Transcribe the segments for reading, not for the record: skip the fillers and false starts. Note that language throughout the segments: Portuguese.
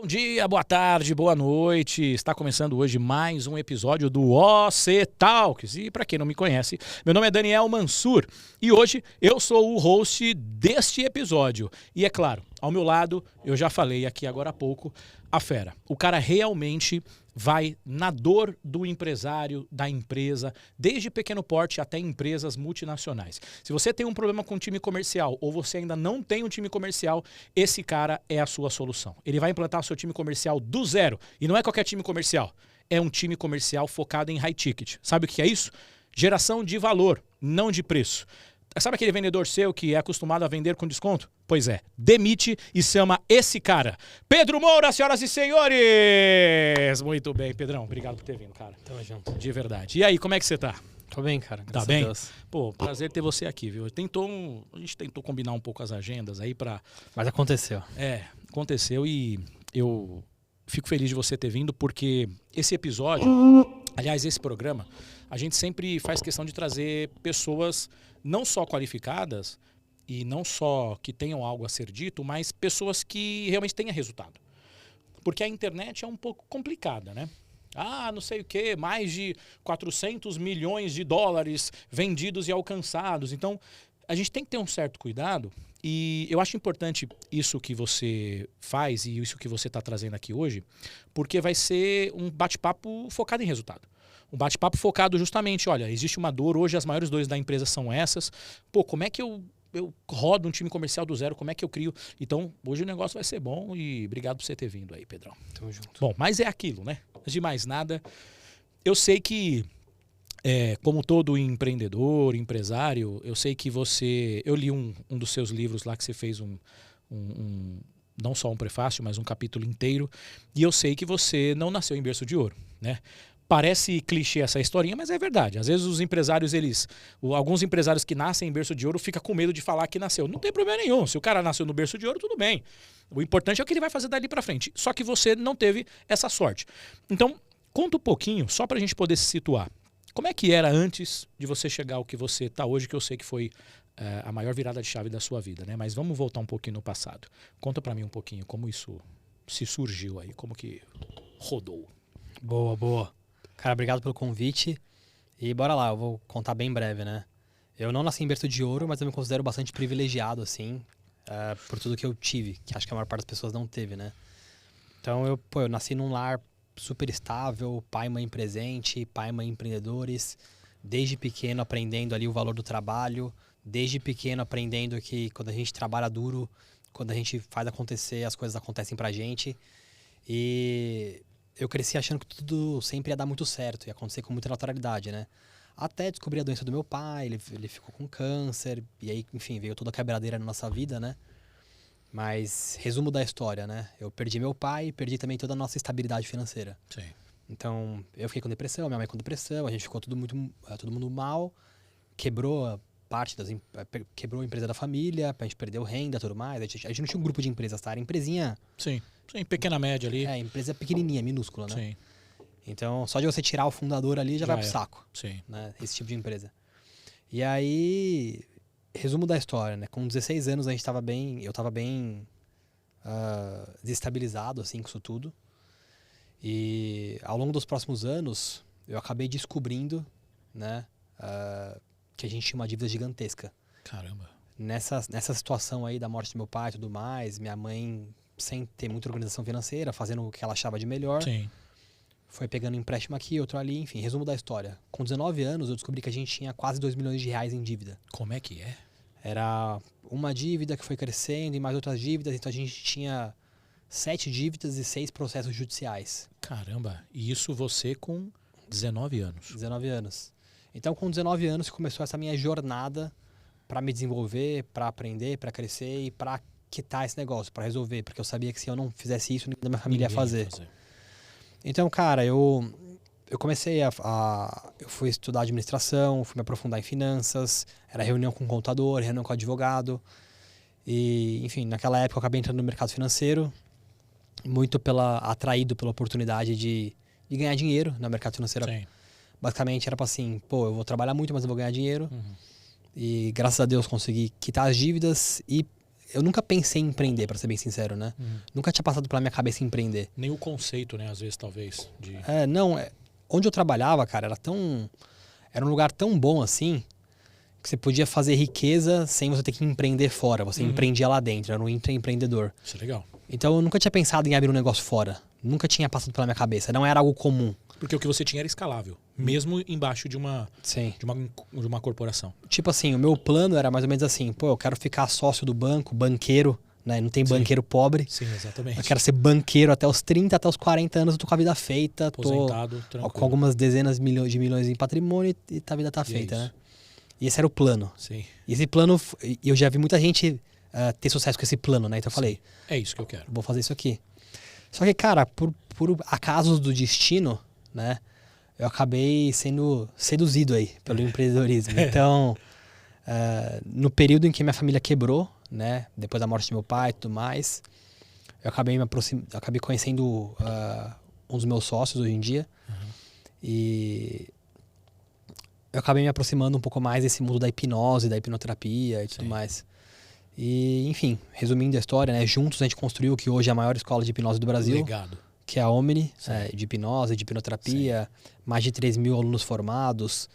Bom dia, boa tarde, boa noite. Está começando hoje mais um episódio do OC Talks. E para quem não me conhece, meu nome é Daniel Mansur e hoje eu sou o host deste episódio. E é claro, ao meu lado, eu já falei aqui agora há pouco, a fera. O cara realmente vai na dor do empresário, da empresa, desde pequeno porte até empresas multinacionais. Se você tem um problema com time comercial ou você ainda não tem um time comercial, esse cara é a sua solução. Ele vai implantar o seu time comercial do zero. E não é qualquer time comercial, é um time comercial focado em high ticket. Sabe o que é isso? Geração de valor, não de preço. Sabe aquele vendedor seu que é acostumado a vender com desconto? Pois é, demite e chama esse cara. Pedro Moura, senhoras e senhores! Muito bem, Pedrão, obrigado por ter vindo, cara. Tamo junto. De verdade. E aí, como é que você tá? Tô bem, cara. Tá bem? Pô, prazer ter você aqui, viu? A gente tentou combinar um pouco as agendas aí pra... Mas aconteceu. Aconteceu e eu fico feliz de você ter vindo porque esse episódio, aliás, esse programa, a gente sempre faz questão de trazer pessoas não só qualificadas e não só que tenham algo a ser dito, mas pessoas que realmente tenham resultado. Porque a internet é um pouco complicada, né? Não sei o quê, mais de 400 milhões de dólares vendidos e alcançados. Então, a gente tem que ter um certo cuidado e eu acho importante isso que você faz e isso que você está trazendo aqui hoje, porque vai ser um bate-papo focado em resultado. Um bate-papo focado justamente, olha, existe uma dor, hoje as maiores dores da empresa são essas. Pô, como é que eu rodo um time comercial do zero, como é que eu crio? Então, hoje o negócio vai ser bom e obrigado por você ter vindo aí, Pedrão. Tamo junto. Bom, mas é aquilo, né? Antes de mais nada, eu sei que, como todo empreendedor, empresário, eu sei que você... Eu li um dos seus livros lá que você fez não só um prefácio, mas um capítulo inteiro, e eu sei que você não nasceu em berço de ouro, né? Parece clichê essa historinha, mas é verdade. Às vezes os empresários, alguns empresários que nascem em berço de ouro ficam com medo de falar que nasceu. Não tem problema nenhum. Se o cara nasceu no berço de ouro, tudo bem. O importante é o que ele vai fazer dali pra frente. Só que você não teve essa sorte. Então, conta um pouquinho, só pra gente poder se situar. Como é que era antes de você chegar ao que você está hoje, que eu sei que foi a maior virada de chave da sua vida, né? Mas vamos voltar um pouquinho no passado. Conta pra mim um pouquinho como isso se surgiu aí, como que rodou. Boa, boa. Cara, obrigado pelo convite. E bora lá, eu vou contar bem breve, né? Eu não nasci em berço de ouro, mas eu me considero bastante privilegiado, assim, por tudo que eu tive, que acho que a maior parte das pessoas não teve, né? Então, eu nasci num lar super estável, pai e mãe presente, pai e mãe empreendedores, desde pequeno aprendendo ali o valor do trabalho, desde pequeno aprendendo que quando a gente trabalha duro, quando a gente faz acontecer, as coisas acontecem pra gente. E eu cresci achando que tudo sempre ia dar muito certo, ia acontecer com muita naturalidade, né? Até descobri a doença do meu pai, ele ficou com câncer, e aí, enfim, veio toda a quebradeira na nossa vida, né? Mas, resumo da história, né? Eu perdi meu pai e perdi também toda a nossa estabilidade financeira. Sim. Então, eu fiquei com depressão, minha mãe com depressão, a gente ficou todo mundo mal, quebrou quebrou a empresa da família, a gente perdeu renda e tudo mais. A gente não tinha um grupo de empresas, tá? Era empresinha... Sim, pequena média ali. Empresa pequenininha, minúscula, né? Sim. Então, só de você tirar o fundador ali já vai pro saco. Sim. Né? Esse tipo de empresa. E aí, resumo da história, né? Com 16 anos eu tava bem desestabilizado, assim, com isso tudo. E ao longo dos próximos anos, eu acabei descobrindo, né? Que a gente tinha uma dívida gigantesca. Caramba. Nessa situação aí da morte do meu pai e tudo mais, minha mãe, sem ter muita organização financeira, fazendo o que ela achava de melhor, Sim. foi pegando um empréstimo aqui, outro ali, enfim, resumo da história. Com 19 anos, eu descobri que a gente tinha quase 2 milhões de reais em dívida. Como é que é? Era uma dívida que foi crescendo e mais outras dívidas, então a gente tinha 7 dívidas e 6 processos judiciais. Caramba, e isso você com 19 anos. 19 anos. Então, com 19 anos, começou essa minha jornada para me desenvolver, para aprender, para crescer e para quitar esse negócio, para resolver. Porque eu sabia que se eu não fizesse isso, ninguém da minha família ia fazer. Então, cara, eu comecei eu fui estudar administração, fui me aprofundar em finanças, era reunião com contador, reunião com advogado. E, enfim, naquela época eu acabei entrando no mercado financeiro, muito atraído pela oportunidade de ganhar dinheiro no mercado financeiro. Sim. Basicamente era para assim, eu vou trabalhar muito, mas eu vou ganhar dinheiro. Uhum. E graças a Deus consegui quitar as dívidas e eu nunca pensei em empreender, pra ser bem sincero, né? Nunca tinha passado pela minha cabeça empreender. Nem o conceito, né? Às vezes, talvez. Onde eu trabalhava, cara, era um lugar tão bom assim, que você podia fazer riqueza sem você ter que empreender fora. Você empreendia lá dentro, era um intraempreendedor. Isso é legal. Então eu nunca tinha pensado em abrir um negócio fora. Nunca tinha passado pela minha cabeça. Não era algo comum. Porque o que você tinha era escalável. Mesmo embaixo de uma corporação. Tipo assim, o meu plano era mais ou menos assim. Pô, eu quero ficar sócio do banco, banqueiro, né? Não tem banqueiro pobre. Sim, exatamente. Eu quero ser banqueiro até os 30, até os 40 anos. Eu tô com a vida feita. Aposentado, tranquilo. Com algumas dezenas de milhões em patrimônio e a vida tá feita, né? E esse era o plano. Sim. E esse plano, eu já vi muita gente ter sucesso com esse plano, né? Então eu falei, é isso que eu quero. Vou fazer isso aqui. Só que, cara, por acasos do destino, né? Eu acabei sendo seduzido aí pelo empreendedorismo. Então, no período em que minha família quebrou, né? Depois da morte de meu pai e tudo mais, eu acabei conhecendo um dos meus sócios hoje em dia. E eu acabei me aproximando um pouco mais desse mundo da hipnose, da hipnoterapia e tudo mais. E, enfim, resumindo a história, né? Juntos a gente construiu o que hoje é a maior escola de hipnose do Brasil. Legado. Que é a Omni, de hipnose, de hipnoterapia. Mais de 3 mil alunos formados.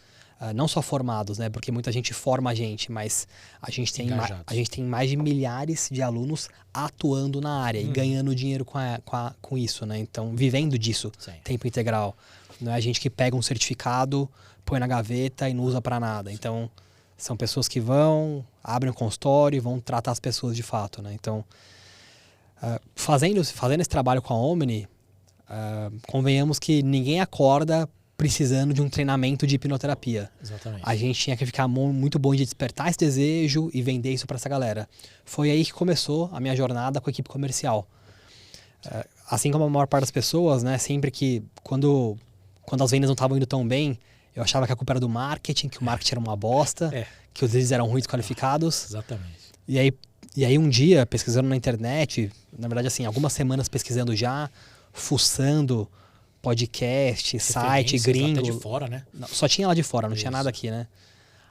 Não só formados, né? Porque muita gente forma a gente, mas a gente tem mais de milhares de alunos atuando na área e ganhando dinheiro com isso, né? Então, vivendo disso, tempo integral. Não é a gente que pega um certificado, põe na gaveta e não usa para nada. Então, são pessoas que abrem um consultório e vão tratar as pessoas de fato, né? Então, fazendo esse trabalho com a Omni, convenhamos que ninguém acorda precisando de um treinamento de hipnoterapia. Exatamente. A gente tinha que ficar muito bom de despertar esse desejo e vender isso para essa galera. Foi aí que começou a minha jornada com a equipe comercial. Assim como a maior parte das pessoas, né? Sempre que, quando as vendas não estavam indo tão bem, eu achava que a culpa era do marketing, que o marketing era uma bosta, que os leads eram ruins qualificados. Exatamente. E aí um dia, pesquisando na internet, na verdade assim, algumas semanas pesquisando já, fuçando podcast, site, gringo. Até de fora, né? Não, só tinha lá de fora, não tinha nada aqui, né?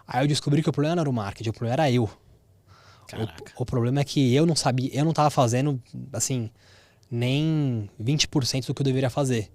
Aí eu descobri que o problema não era o marketing, o problema era eu. O problema é que eu não sabia, eu não tava fazendo, assim, nem 20% do que eu deveria fazer.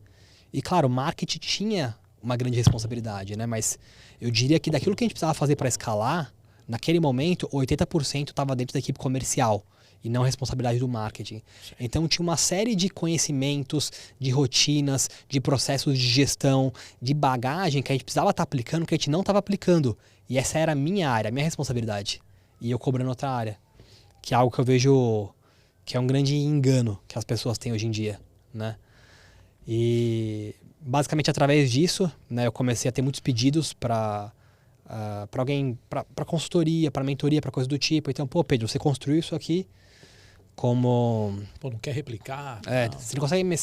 E claro, o marketing tinha uma grande responsabilidade, né? Mas eu diria que daquilo que a gente precisava fazer para escalar, naquele momento, 80% estava dentro da equipe comercial e não responsabilidade do marketing. Então tinha uma série de conhecimentos, de rotinas, de processos de gestão, de bagagem que a gente precisava estar aplicando, que a gente não estava aplicando. E essa era a minha área, a minha responsabilidade. E eu cobrando outra área. Que é algo que eu vejo que é um grande engano que as pessoas têm hoje em dia, né? E basicamente através disso, né, eu comecei a ter muitos pedidos para consultoria, para mentoria, para coisa do tipo. Então, pô, Pedro, você construiu isso aqui como... Pô, não quer replicar? Você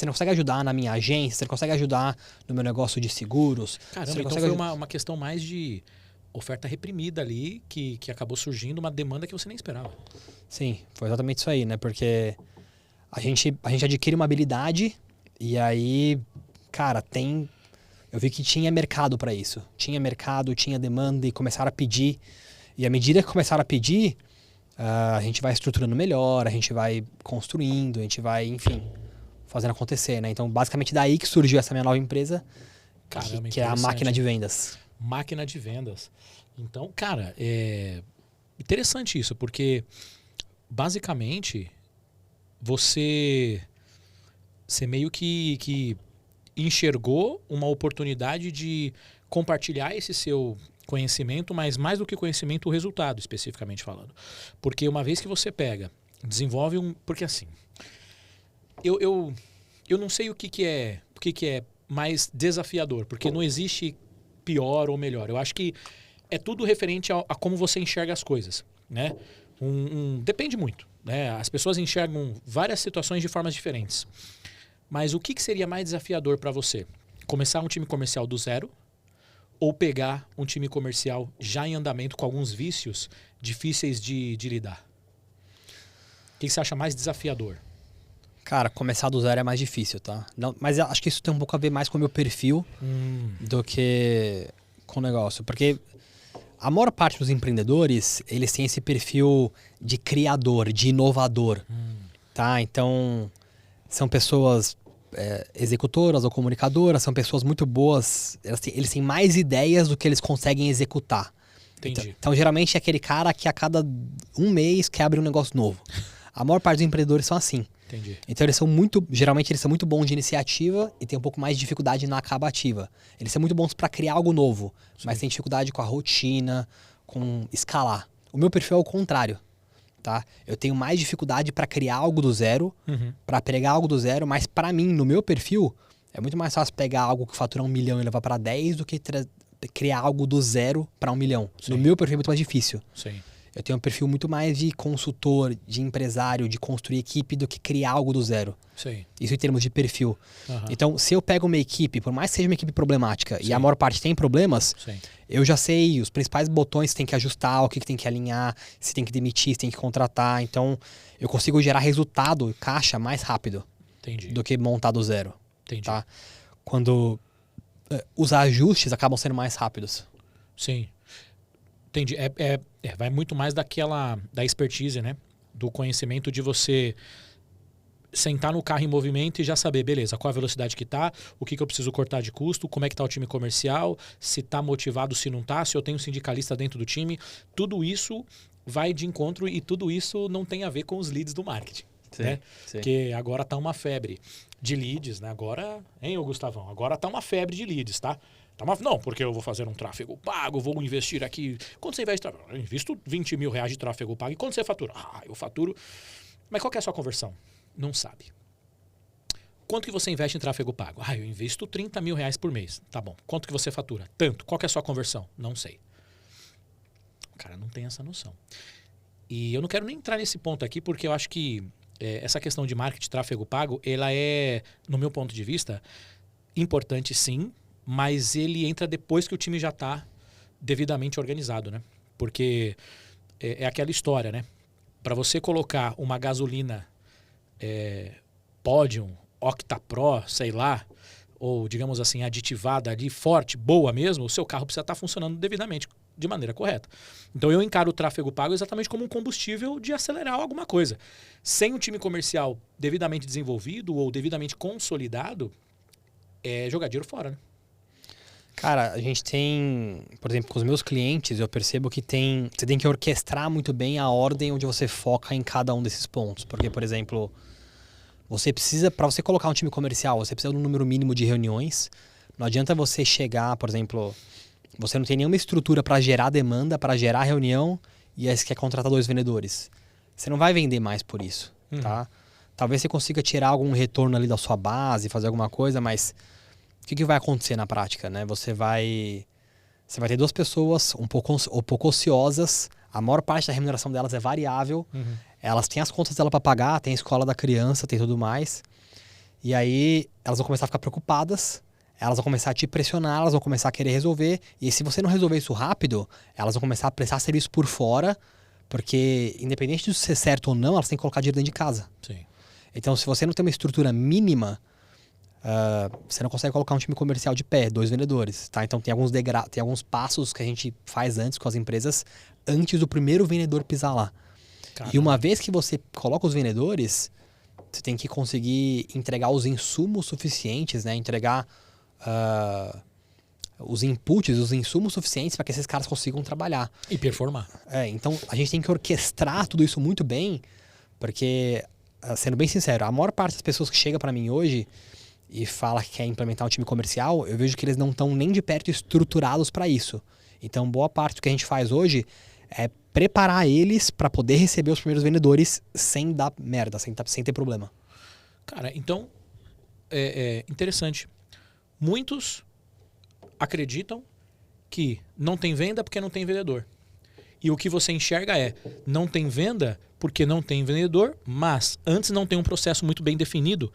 não consegue ajudar na minha agência, você não consegue ajudar no meu negócio de seguros. Caramba, então foi uma questão mais de oferta reprimida ali que acabou surgindo uma demanda que você nem esperava. Sim, foi exatamente isso aí, né? Porque a gente adquire uma habilidade e aí, cara, eu vi que tinha mercado para isso. Tinha mercado, tinha demanda e começaram a pedir. E à medida que começaram a pedir, a gente vai estruturando melhor, a gente vai construindo, a gente vai, enfim, fazendo acontecer, né? Então, basicamente daí que surgiu essa minha nova empresa, Caramba, que é a máquina de vendas. Máquina de vendas. Então, cara, é interessante isso, porque basicamente você meio que enxergou uma oportunidade de compartilhar esse seu conhecimento, mas mais do que conhecimento, o resultado, especificamente falando. Porque uma vez que você desenvolve Porque assim, eu não sei o que é mais desafiador, porque não existe pior ou melhor. Eu acho que é tudo referente a como você enxerga as coisas, né? Depende muito, né? As pessoas enxergam várias situações de formas diferentes. Mas o que seria mais desafiador para você? Começar um time comercial do zero ou pegar um time comercial já em andamento com alguns vícios difíceis de lidar? O que você acha mais desafiador? Cara, começar do zero é mais difícil, tá? Não, mas acho que isso tem um pouco a ver mais com o meu perfil do que com o negócio. Porque A maior parte dos empreendedores, eles têm esse perfil de criador, de inovador, tá? Então, são pessoas executoras ou comunicadoras, são pessoas muito boas, eles têm mais ideias do que eles conseguem executar. Entendi. Então, geralmente é aquele cara que a cada um mês quer abrir um negócio novo. A maior parte dos empreendedores são assim. Entendi. Então geralmente eles são muito bons de iniciativa e tem um pouco mais de dificuldade na acabativa. Eles são muito bons para criar algo novo, mas tem dificuldade com a rotina, com escalar. O meu perfil é o contrário, tá? Eu tenho mais dificuldade para criar algo do zero, para pegar algo do zero, mas para mim, no meu perfil, é muito mais fácil pegar algo que fatura 1 milhão e levar para 10 do que criar algo do zero para 1 milhão. Sim. No meu perfil é muito mais difícil. Sim. Eu tenho um perfil muito mais de consultor, de empresário, de construir equipe do que criar algo do zero. Sim. Isso em termos de perfil. Então, se eu pego uma equipe, por mais que seja uma equipe problemática, e a maior parte tem problemas, eu já sei os principais botões que tem que ajustar, o que tem que alinhar, se tem que demitir, se tem que contratar. Então, eu consigo gerar resultado, caixa, mais rápido. Entendi. Do que montar do zero. Entendi. Tá? Quando os ajustes acabam sendo mais rápidos. Sim. Entendi. Vai muito mais da expertise, né? Do conhecimento de você sentar no carro em movimento e já saber, beleza, qual a velocidade que tá, o que eu preciso cortar de custo, como é que tá o time comercial, se tá motivado, se não tá, se eu tenho um sindicalista dentro do time. Tudo isso vai de encontro e tudo isso não tem a ver com os leads do marketing. Sim, né? sim. Porque agora tá uma febre de leads, né? Agora, hein, ô Gustavão? Agora tá uma febre de leads, tá? Não, porque eu vou fazer um tráfego pago, vou investir aqui. Quanto você investe em tráfego? Eu invisto 20 mil reais de tráfego pago. E quanto você fatura? Eu faturo. Mas qual que é a sua conversão? Não sabe. Quanto que você investe em tráfego pago? Eu invisto 30 mil reais por mês. Tá bom. Quanto que você fatura? Tanto. Qual que é a sua conversão? Não sei. O cara não tem essa noção. E eu não quero nem entrar nesse ponto aqui, porque eu acho que essa questão de marketing, tráfego pago, ela é, no meu ponto de vista, importante sim, mas ele entra depois que o time já está devidamente organizado, né? Porque é aquela história, né? Para você colocar uma gasolina Podium, Octapro, sei lá, ou digamos assim, aditivada ali, forte, boa mesmo, o seu carro precisa estar funcionando devidamente, de maneira correta. Então eu encaro o tráfego pago exatamente como um combustível de acelerar alguma coisa. Sem um time comercial devidamente desenvolvido ou devidamente consolidado, é jogar dinheiro fora, né? Cara, a gente tem, por exemplo, com os meus clientes, eu percebo que você tem que orquestrar muito bem a ordem onde você foca em cada um desses pontos. Porque, por exemplo, para você colocar um time comercial, você precisa de um número mínimo de reuniões. Não adianta você chegar, por exemplo, você não tem nenhuma estrutura para gerar demanda, para gerar reunião, e aí você quer contratar 2 vendedores. Você não vai vender mais por isso, tá? Talvez você consiga tirar algum retorno ali da sua base, fazer alguma coisa, mas o que vai acontecer na prática, né? Você vai ter 2 pessoas um pouco ociosas, a maior parte da remuneração delas é variável, elas têm as contas dela para pagar, tem a escola da criança, tem tudo mais, e aí elas vão começar a ficar preocupadas, elas vão começar a te pressionar, elas vão começar a querer resolver, e se você não resolver isso rápido, elas vão começar a prestar serviço por fora, porque independente de ser certo ou não, elas têm que colocar dinheiro dentro de casa. Sim. Então, se você não tem uma estrutura mínima, você não consegue colocar um time comercial de pé, 2 vendedores, tá? Então tem alguns passos que a gente faz antes com as empresas, antes do primeiro vendedor pisar lá. Caramba. E uma vez que você coloca os vendedores, você tem que conseguir entregar os insumos suficientes, né? Entregar os inputs, os insumos suficientes para que esses caras consigam trabalhar. E performar. Então a gente tem que orquestrar tudo isso muito bem, porque, sendo bem sincero, a maior parte das pessoas que chega para mim hoje e fala que quer implementar um time comercial, eu vejo que eles não estão nem de perto estruturados para isso. Então, boa parte do que a gente faz hoje é preparar eles para poder receber os primeiros vendedores sem dar merda, sem ter problema. Cara, então, é interessante. Muitos acreditam que não tem venda porque não tem vendedor. E o que você enxerga não tem venda porque não tem vendedor, mas antes não tem um processo muito bem definido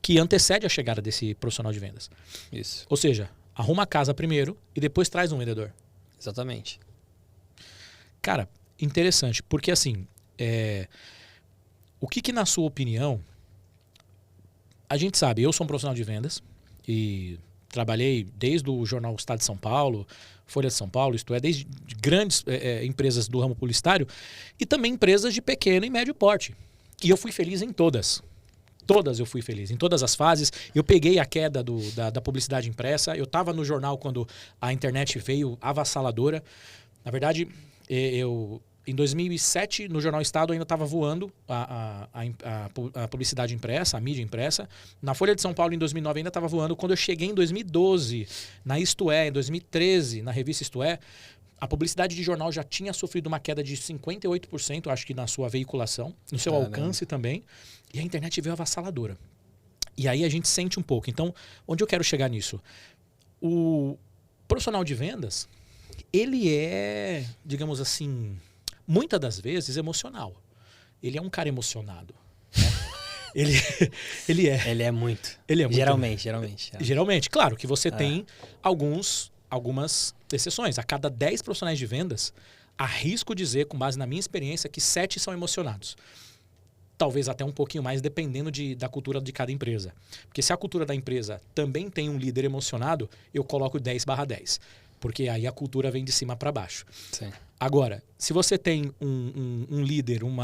que antecede a chegada desse profissional de vendas. Isso. Ou seja, arruma a casa primeiro e depois traz um vendedor. Exatamente. Cara, interessante, porque assim, o que na sua opinião, a gente sabe, eu sou um profissional de vendas e trabalhei desde o jornal Estado de São Paulo, Folha de São Paulo, isto é, desde grandes empresas do ramo publicitário e também empresas de pequeno e médio porte. E eu fui feliz em todas. Todas eu fui feliz, em todas as fases. Eu peguei a queda da publicidade impressa. Eu estava no jornal quando a internet veio avassaladora. Na verdade, em 2007, no Jornal Estado, ainda estava voando a publicidade impressa, a mídia impressa. Na Folha de São Paulo, em 2009, ainda estava voando. Quando eu cheguei em 2012, na Isto É, em 2013, na revista Isto É, a publicidade de jornal já tinha sofrido uma queda de 58%, acho que na sua veiculação, no seu alcance também. E a internet veio avassaladora. E aí a gente sente um pouco. Então, onde eu quero chegar nisso? O profissional de vendas, ele é, digamos assim, muitas das vezes emocional. Ele é um cara emocionado. Né? Ele é. Ele é muito. Ele é muito. Geralmente. Geralmente. Claro que você tem algumas exceções. A cada 10 profissionais de vendas, arrisco dizer, com base na minha experiência, que 7 são emocionados. Talvez até um pouquinho mais, dependendo da cultura de cada empresa. Porque se a cultura da empresa também tem um líder emocionado, eu coloco 10/10. Porque aí a cultura vem de cima para baixo. Sim. Agora, se você tem um líder, um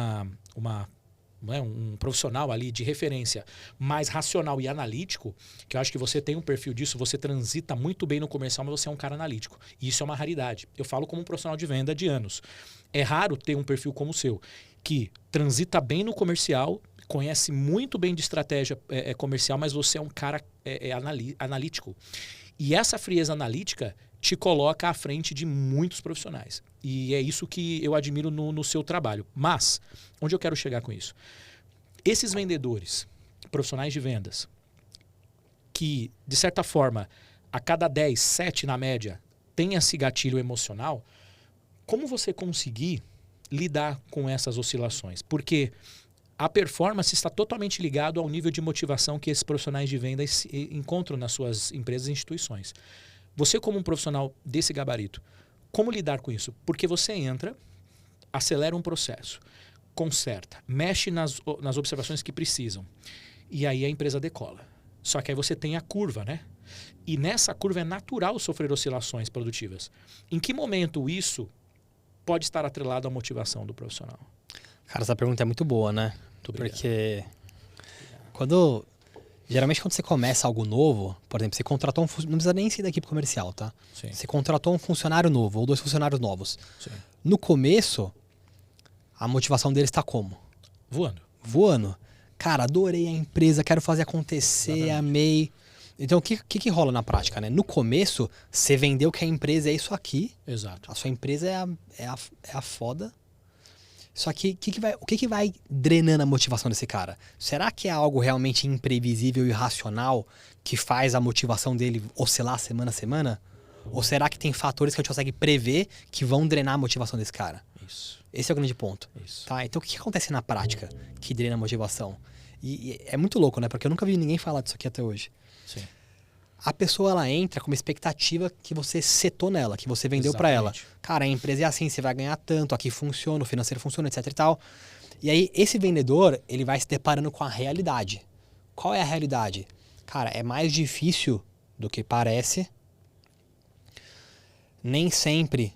profissional ali de referência mais racional e analítico, que eu acho que você tem um perfil disso, você transita muito bem no comercial, mas você é um cara analítico. E isso é uma raridade. Eu falo como um profissional de venda de anos. É raro ter um perfil como o seu, que transita bem no comercial, conhece muito bem de estratégia comercial, mas você é um cara analítico. E essa frieza analítica te coloca à frente de muitos profissionais. E é isso que eu admiro no seu trabalho. Mas, onde eu quero chegar com isso? Esses vendedores, profissionais de vendas, que, de certa forma, a cada 10, 7 na média, tem esse gatilho emocional, como você conseguir lidar com essas oscilações? Porque a performance está totalmente ligado ao nível de motivação que esses profissionais de vendas encontram nas suas empresas e instituições. Você, como um profissional desse gabarito, como lidar com isso? Porque você entra, acelera um processo, conserta, mexe nas observações que precisam, e aí a empresa decola. Só que aí você tem a curva, né? E nessa curva é natural sofrer oscilações produtivas. Em que momento isso pode estar atrelado à motivação do profissional? Cara, essa pergunta é muito boa, né? Muito obrigado. Porque geralmente quando você começa algo novo, por exemplo, você contratou não precisa nem ser da equipe comercial, tá? Sim. Você contratou um funcionário novo ou 2 funcionários novos. Sim. No começo, a motivação deles está como? Voando. Cara, adorei a empresa, quero fazer acontecer, Exatamente. Amei. Então, o que rola na prática, né? No começo, você vendeu que a empresa é isso aqui. Exato. A sua empresa é a foda. Só que o que vai drenando a motivação desse cara? Será que é algo realmente imprevisível e irracional que faz a motivação dele oscilar semana a semana? Ou será que tem fatores que a gente consegue prever que vão drenar a motivação desse cara? Isso. Esse é o grande ponto. Isso. Tá? Então, o que acontece na prática que drena a motivação? E é muito louco, né? Porque eu nunca vi ninguém falar disso aqui até hoje. Sim. A pessoa, ela entra com uma expectativa que você setou nela, que você vendeu para ela. Cara, a empresa é assim, você vai ganhar tanto, aqui funciona, o financeiro funciona, etc e tal. E aí, esse vendedor, ele vai se deparando com a realidade. Qual é a realidade? Cara, é mais difícil do que parece. Nem sempre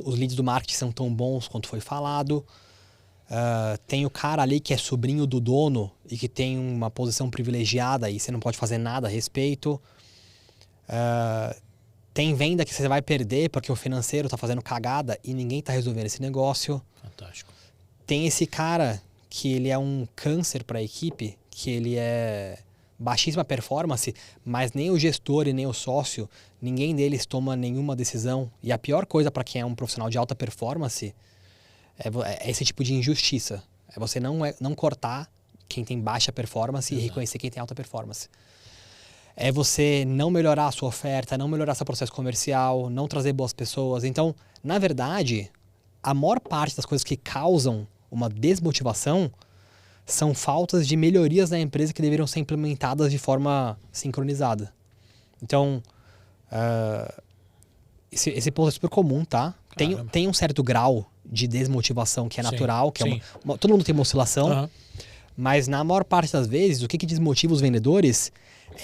os leads do marketing são tão bons quanto foi falado. Tem o cara ali que é sobrinho do dono e que tem uma posição privilegiada e você não pode fazer nada a respeito. Tem venda que você vai perder porque o financeiro está fazendo cagada e ninguém está resolvendo esse negócio. Fantástico. Tem esse cara que ele é um câncer para a equipe, que ele é baixíssima performance, mas nem o gestor e nem o sócio, ninguém deles toma nenhuma decisão. E a pior coisa para quem é um profissional de alta performance é esse tipo de injustiça. É você não cortar quem tem baixa performance. Exato. E reconhecer quem tem alta performance. É você não melhorar a sua oferta, não melhorar seu processo comercial, não trazer boas pessoas. Então, na verdade, a maior parte das coisas que causam uma desmotivação são faltas de melhorias na empresa que deveriam ser implementadas de forma sincronizada. Então, esse ponto é super comum, tá? Tem um certo grau de desmotivação que é natural, que todo mundo tem uma oscilação, mas na maior parte das vezes, o que desmotiva os vendedores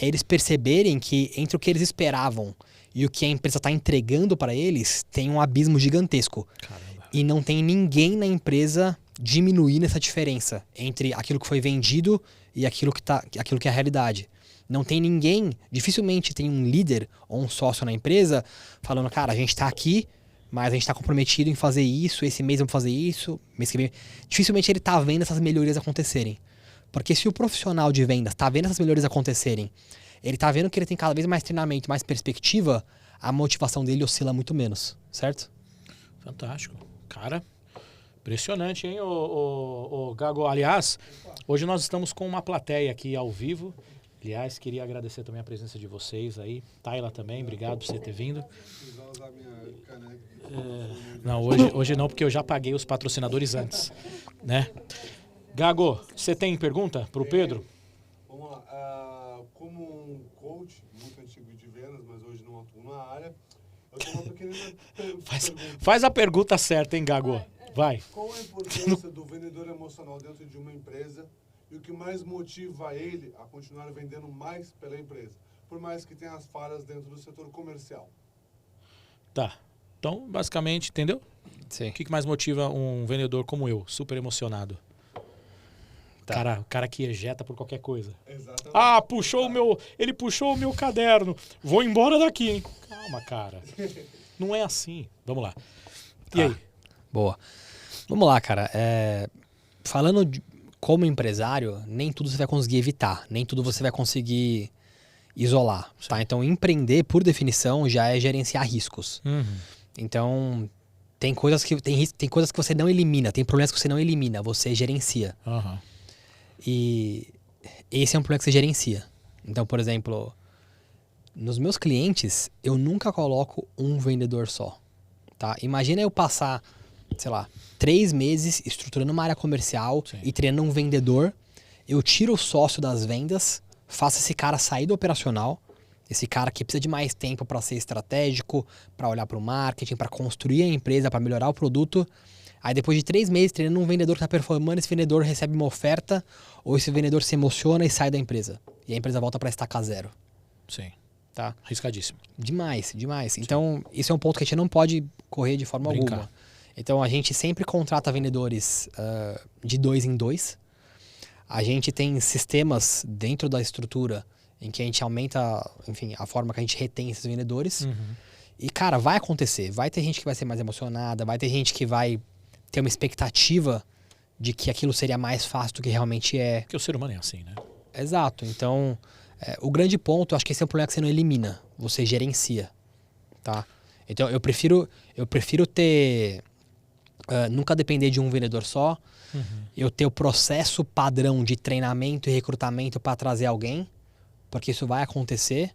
é eles perceberem que entre o que eles esperavam e o que a empresa está entregando para eles tem um abismo gigantesco. Caramba. E não tem ninguém na empresa diminuindo essa diferença entre aquilo que foi vendido e aquilo que é a realidade. Não tem ninguém, dificilmente tem um líder ou um sócio na empresa falando, cara, a gente está aqui, mas a gente está comprometido em fazer isso, esse mês vamos fazer isso, mês que vem. Dificilmente ele está vendo essas melhorias acontecerem. Porque se o profissional de vendas está vendo essas melhorias acontecerem, ele está vendo que ele tem cada vez mais treinamento, mais perspectiva, a motivação dele oscila muito menos, certo? Fantástico. Cara, impressionante, hein, ô Gago? Aliás, hoje nós estamos com uma plateia aqui ao vivo. Aliás, queria agradecer também a presença de vocês aí. Tayla também, obrigado por você ter vindo. Não, hoje não, porque eu já paguei os patrocinadores antes, né? Gago, você tem pergunta para o Pedro? Vamos lá. Como um coach muito antigo de vendas, mas hoje não atuo na área, eu tenho uma pequena pergunta. Faz a pergunta certa, hein, Gago? Vai. Qual a importância do vendedor emocional dentro de uma empresa e o que mais motiva ele a continuar vendendo mais pela empresa, por mais que tenha as falhas dentro do setor comercial? Tá. Então, basicamente, entendeu? Sim. O que mais motiva um vendedor como eu, super emocionado? Tá. O cara que ejeta por qualquer coisa. Exatamente. Ah, ele puxou o meu caderno. Vou embora daqui, hein? Calma, cara. Não é assim. Vamos lá. E aí? Boa. Vamos lá, cara. Falando como empresário, nem tudo você vai conseguir evitar. Nem tudo você vai conseguir isolar. Tá? Então, empreender, por definição, já é gerenciar riscos. Então, tem coisas que você não elimina. Tem problemas que você não elimina. Você gerencia. E esse é um problema que você gerencia. Então, por exemplo, nos meus clientes, eu nunca coloco um vendedor só. Tá? Imagina eu passar, sei lá, 3 meses estruturando uma área comercial e treinando um vendedor. Eu tiro o sócio das vendas, faço esse cara sair do operacional, esse cara que precisa de mais tempo para ser estratégico, para olhar para o marketing, para construir a empresa, para melhorar o produto. Aí depois de 3 meses treinando um vendedor que está performando, esse vendedor recebe uma oferta, ou esse vendedor se emociona e sai da empresa. E a empresa volta para estacar zero. Sim. Tá? Arriscadíssimo. Demais, demais. Então, isso é um ponto que a gente não pode correr de forma alguma. Então, a gente sempre contrata vendedores de 2 em 2. A gente tem sistemas dentro da estrutura em que a gente aumenta, enfim, a forma que a gente retém esses vendedores. E, cara, vai acontecer. Vai ter gente que vai ser mais emocionada, vai ter gente que vai ter uma expectativa de que aquilo seria mais fácil do que realmente é. Porque o ser humano é assim, né? Exato. Então, o grande ponto, acho que esse é um problema que você não elimina, você gerencia, tá? Então, eu prefiro ter... nunca depender de um vendedor só. Eu ter o processo padrão de treinamento e recrutamento para trazer alguém, porque isso vai acontecer,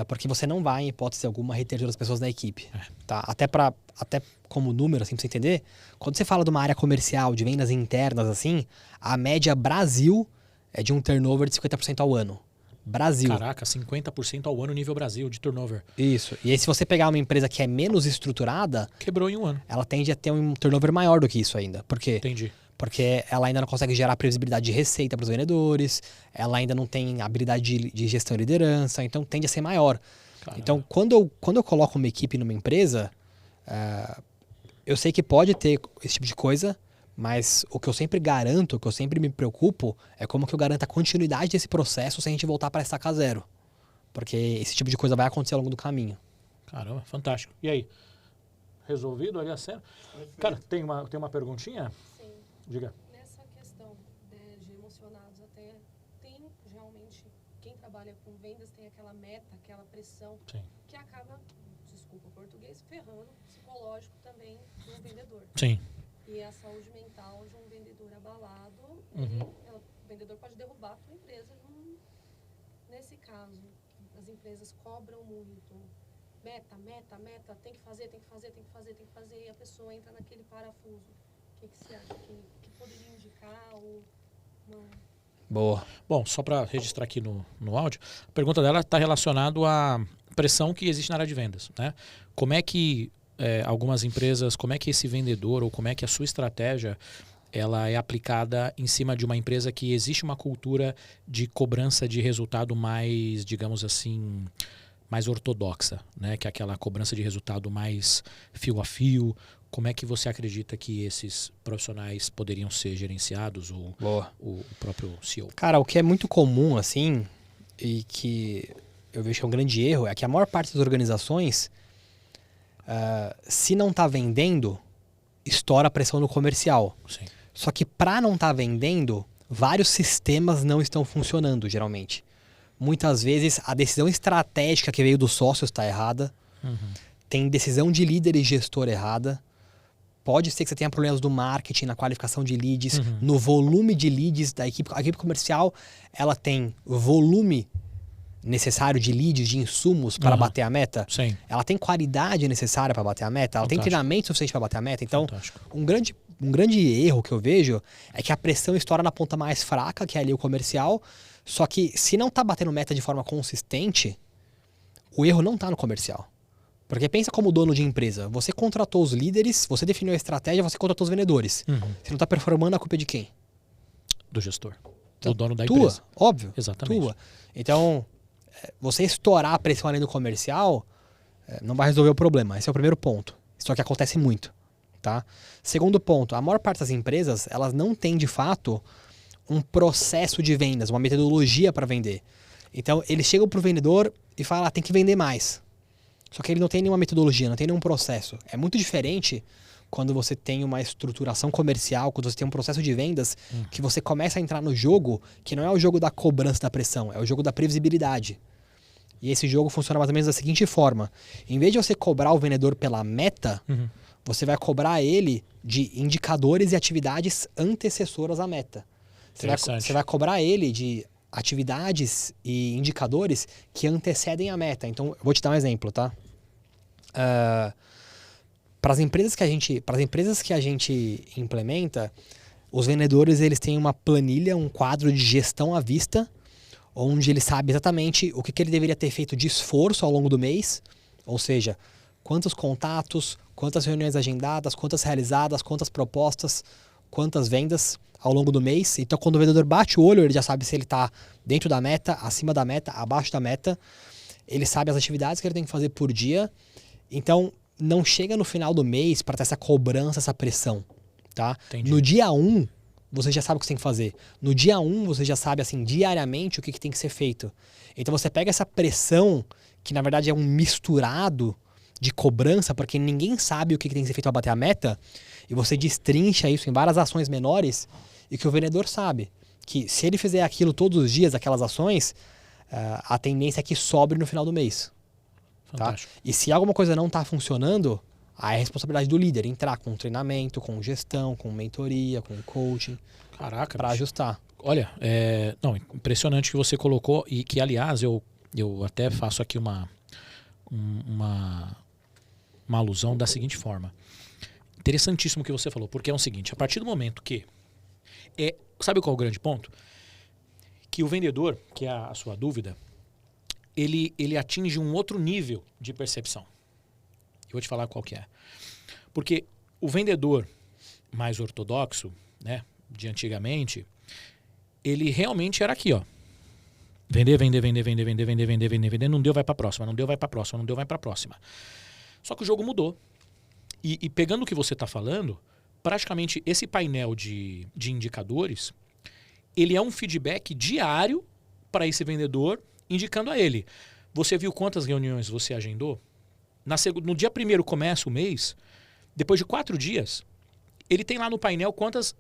porque você não vai, em hipótese alguma, reter todas as pessoas da equipe. Tá? Até como número, assim, pra você entender, quando você fala de uma área comercial, de vendas internas, assim, a média Brasil é de um turnover de 50% ao ano. Brasil. Caraca, 50% ao ano nível Brasil de turnover. Isso. E aí, se você pegar uma empresa que é menos estruturada... Quebrou em um ano. Ela tende a ter um turnover maior do que isso ainda. Por quê? Entendi. Porque ela ainda não consegue gerar previsibilidade de receita para os vendedores, ela ainda não tem habilidade de gestão e liderança, então tende a ser maior. Caramba. Então, quando eu coloco uma equipe numa empresa, eu sei que pode ter esse tipo de coisa, mas o que eu sempre garanto, o que eu sempre me preocupo, é como que eu garanto a continuidade desse processo sem a gente voltar para estacar zero. Porque esse tipo de coisa vai acontecer ao longo do caminho. Caramba, fantástico. E aí? Resolvido ali a cena? Cara, tem uma perguntinha? Sim. Diga. Nessa questão de emocionados, até tem realmente, quem trabalha com vendas tem aquela meta, aquela pressão, Sim. que acaba, desculpa o português, ferrando o psicológico também do vendedor. Sim. E a saúde mental de um vendedor abalado, o vendedor pode derrubar a tua empresa. Nesse caso, as empresas cobram muito. Meta, tem que fazer, e a pessoa entra naquele parafuso. O que você acha que poderia indicar? Boa. Bom, só para registrar aqui no áudio, a pergunta dela está relacionada à pressão que existe na área de vendas, né? Como é que algumas empresas, como é que esse vendedor ou como é que a sua estratégia ela é aplicada em cima de uma empresa que existe uma cultura de cobrança de resultado mais, digamos assim, mais ortodoxa, né? Que é aquela cobrança de resultado mais fio a fio. Como é que você acredita que esses profissionais poderiam ser gerenciados, ou Boa. o próprio CEO? Cara, o que é muito comum, assim, e que eu vejo que é um grande erro, é que a maior parte das organizações, se não tá vendendo, estoura a pressão no comercial. Sim. Só que para não estar vendendo, vários sistemas não estão funcionando, geralmente. Muitas vezes a decisão estratégica que veio dos sócios está errada. Tem decisão de líder e gestor errada. Pode ser que você tenha problemas do marketing, na qualificação de leads, no volume de leads da equipe. A equipe comercial, ela tem volume necessário de leads, de insumos para bater a meta. Sim. Ela tem qualidade necessária para bater a meta. Ela tem treinamento suficiente para bater a meta. Então, um grande erro que eu vejo é que a pressão estoura na ponta mais fraca, que é ali o comercial. Só que se não tá batendo meta de forma consistente, o erro não tá no comercial. Porque pensa como dono de empresa. Você contratou os líderes, você definiu a estratégia, você contratou os vendedores. Se não tá performando, a culpa é de quem? Do gestor. Então, do dono da tua, empresa. óbvio. Exatamente. Tua. Então, você estourar a pressão ali no comercial não vai resolver o problema. Esse é o primeiro ponto. Isso é o que acontece muito. Tá? Segundo ponto, a maior parte das empresas, elas não têm de fato um processo de vendas, uma metodologia para vender. Então, eles chegam pro vendedor e falam, tem que vender mais. Só que ele não tem nenhuma metodologia, não tem nenhum processo. É muito diferente quando você tem uma estruturação comercial, quando você tem um processo de vendas, que você começa a entrar no jogo, que não é o jogo da cobrança da pressão, é o jogo da previsibilidade. E esse jogo funciona mais ou menos da seguinte forma. Em vez de você cobrar o vendedor pela meta, você você ele de indicadores e atividades antecessoras à meta. Você vai cobrar ele de atividades e indicadores que antecedem a meta. Então, eu vou te dar um exemplo, tá? Para as empresas que a gente implementa, os vendedores eles têm uma planilha, um quadro de gestão à vista, onde ele sabe exatamente o que ele deveria ter feito de esforço ao longo do mês, ou seja, quantos contatos, quantas reuniões agendadas, quantas realizadas, quantas propostas, quantas vendas ao longo do mês. Então, quando o vendedor bate o olho, ele já sabe se ele está dentro da meta, acima da meta, abaixo da meta. Ele sabe as atividades que ele tem que fazer por dia. Então, não chega no final do mês para ter essa cobrança, essa pressão. Tá? No dia 1, você já sabe o que você tem que fazer. No dia 1, você já sabe, assim, diariamente o que tem que ser feito. Então, você pega essa pressão, que na verdade é um misturado de cobrança, porque ninguém sabe o que tem que ser feito para bater a meta, e você destrincha isso em várias ações menores, e que o vendedor sabe que se ele fizer aquilo todos os dias, aquelas ações, a tendência é que sobre no final do mês. Tá? E se alguma coisa não está funcionando, aí é a responsabilidade do líder entrar com treinamento, com gestão, com mentoria, com coaching. Caraca, para ajustar. Olha, impressionante que você colocou, e que, aliás, eu até faço aqui uma alusão da seguinte forma. Interessantíssimo o que você falou, porque é o seguinte, a partir do momento que sabe qual é o grande ponto? Que o vendedor, que é a sua dúvida, ele atinge um outro nível de percepção. Eu vou te falar qual que é. Porque o vendedor mais ortodoxo, né, de antigamente, ele realmente era aqui, ó. Vender, não deu, vai para a próxima, não deu, vai para a próxima, não deu, vai para a próxima. Só que o jogo mudou. E pegando o que você está falando, praticamente esse painel de indicadores, ele é um feedback diário para esse vendedor, indicando a ele. Você viu quantas reuniões você agendou? No dia 1º começa o mês, depois de 4 dias, ele tem lá no painel quantas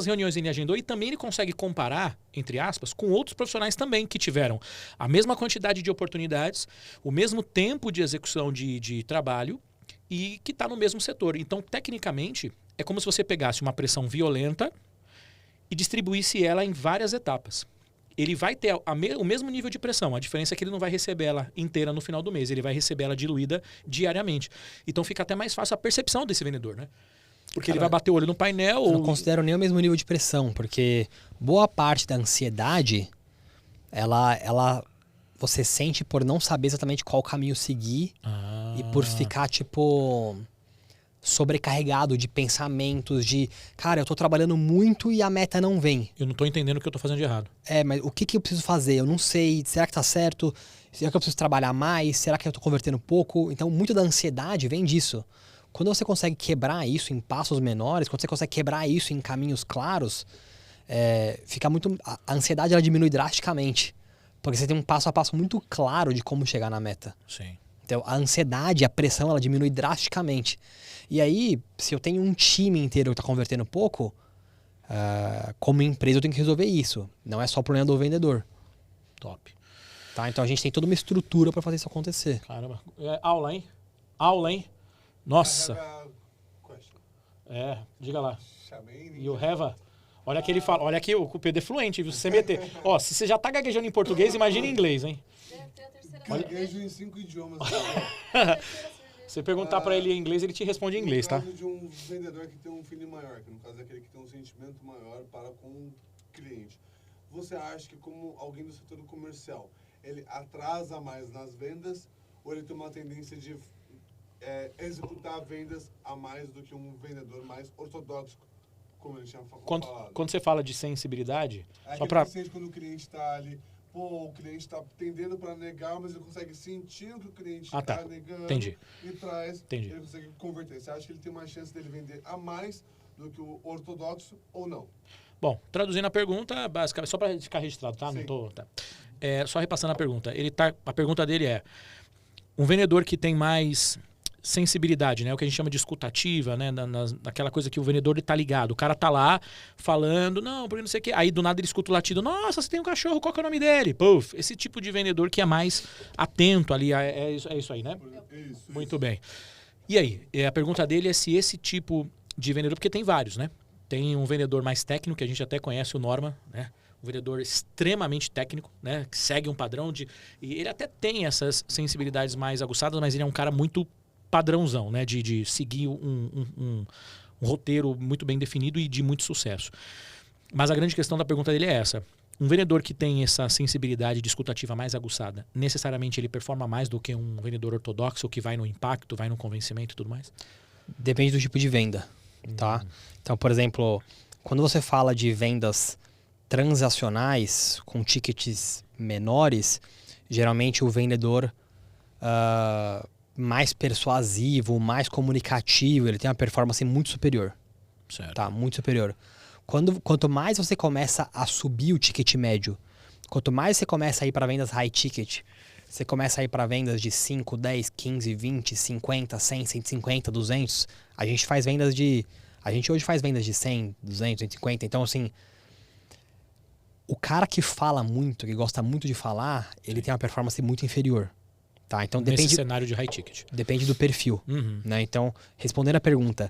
reuniões ele agendou, e também ele consegue comparar, entre aspas, com outros profissionais também que tiveram a mesma quantidade de oportunidades, o mesmo tempo de execução de trabalho e que está no mesmo setor. Então, tecnicamente, é como se você pegasse uma pressão violenta e distribuísse ela em várias etapas. Ele vai ter o mesmo nível de pressão, a diferença é que ele não vai receber ela inteira no final do mês, ele vai receber ela diluída diariamente. Então fica até mais fácil a percepção desse vendedor, né? Porque ele vai bater o olho no painel. Eu não considero nem o mesmo nível de pressão, porque boa parte da ansiedade, ela você sente por não saber exatamente qual caminho seguir e por ficar, tipo, sobrecarregado de pensamentos, de, cara, eu tô trabalhando muito e a meta não vem. Eu não tô entendendo o que eu tô fazendo de errado. Mas o que eu preciso fazer? Eu não sei. Será que tá certo? Será que eu preciso trabalhar mais? Será que eu tô convertendo pouco? Então, muito da ansiedade vem disso. Quando você consegue quebrar isso em passos menores, quando você consegue quebrar isso em caminhos claros, fica muito... A ansiedade, ela diminui drasticamente. Porque você tem um passo a passo muito claro de como chegar na meta. Sim. Então, a ansiedade, a pressão, ela diminui drasticamente. E aí, se eu tenho um time inteiro que está convertendo pouco, como empresa eu tenho que resolver isso. Não é só o problema do vendedor. Top. Tá? Então, a gente tem toda uma estrutura para fazer isso acontecer. Caramba. Aula, hein? Aula, hein? Nossa. Diga lá. E o Reva? Olha que ele fala. Olha aqui, o Pedro é fluente, viu? Se você meter. Ó, se você já tá gaguejando em português, imagina em inglês, hein? Gaguejo em 5 idiomas. Você perguntar pra ele em inglês, ele te responde em inglês, tá? No caso de um vendedor que tem um feeling maior, que no caso é aquele que tem um sentimento maior para com o cliente. Você acha que como alguém do setor comercial, ele atrasa mais nas vendas ou ele tem uma tendência de executar vendas a mais do que um vendedor mais ortodoxo, como ele tinha falado? Quando você fala de sensibilidade, só pra... quando o cliente está ali, o cliente está tendendo para negar, mas ele consegue sentir o que o cliente está negando. Entendi. E traz, Entendi. Ele consegue converter. Você acha que ele tem uma chance dele vender a mais do que o ortodoxo ou não? Bom, traduzindo a pergunta, basicamente, só para ficar registrado, tá? Sim. Não tô, tá. Só repassando a pergunta. A pergunta dele é: um vendedor que tem mais sensibilidade, né? O que a gente chama de escutativa, né? Naquela coisa que o vendedor ele tá ligado. O cara tá lá falando, não, porque não sei o quê. Aí do nada ele escuta o latido, nossa, você tem um cachorro, qual que é o nome dele? Puf, esse tipo de vendedor que é mais atento ali, é isso aí, né? Isso. Muito bem. E aí, a pergunta dele é se esse tipo de vendedor, porque tem vários, né? Tem um vendedor mais técnico, que a gente até conhece o Norma, né? Um vendedor extremamente técnico, né? Que segue um padrão de... E ele até tem essas sensibilidades mais aguçadas, mas ele é um cara muito padrãozão, né? De seguir um roteiro muito bem definido e de muito sucesso. Mas a grande questão da pergunta dele é essa. Um vendedor que tem essa sensibilidade de escutativa mais aguçada, necessariamente ele performa mais do que um vendedor ortodoxo que vai no impacto, vai no convencimento e tudo mais? Depende do tipo de venda, tá? Então, por exemplo, quando você fala de vendas transacionais com tickets menores, geralmente o vendedor mais persuasivo, mais comunicativo, ele tem uma performance muito superior. Certo. Tá, muito superior. Quanto mais você começa a subir o ticket médio, quanto mais você começa a ir para vendas high ticket, você começa a ir para vendas de 5, 10, 15, 20, 50, 100, 150, 200, a gente hoje faz vendas de 100, 200, 150, então assim, o cara que fala muito, que gosta muito de falar, ele tem uma performance muito inferior. Tá? Então, nesse cenário de high ticket. Depende do perfil. Né? Então, respondendo a pergunta,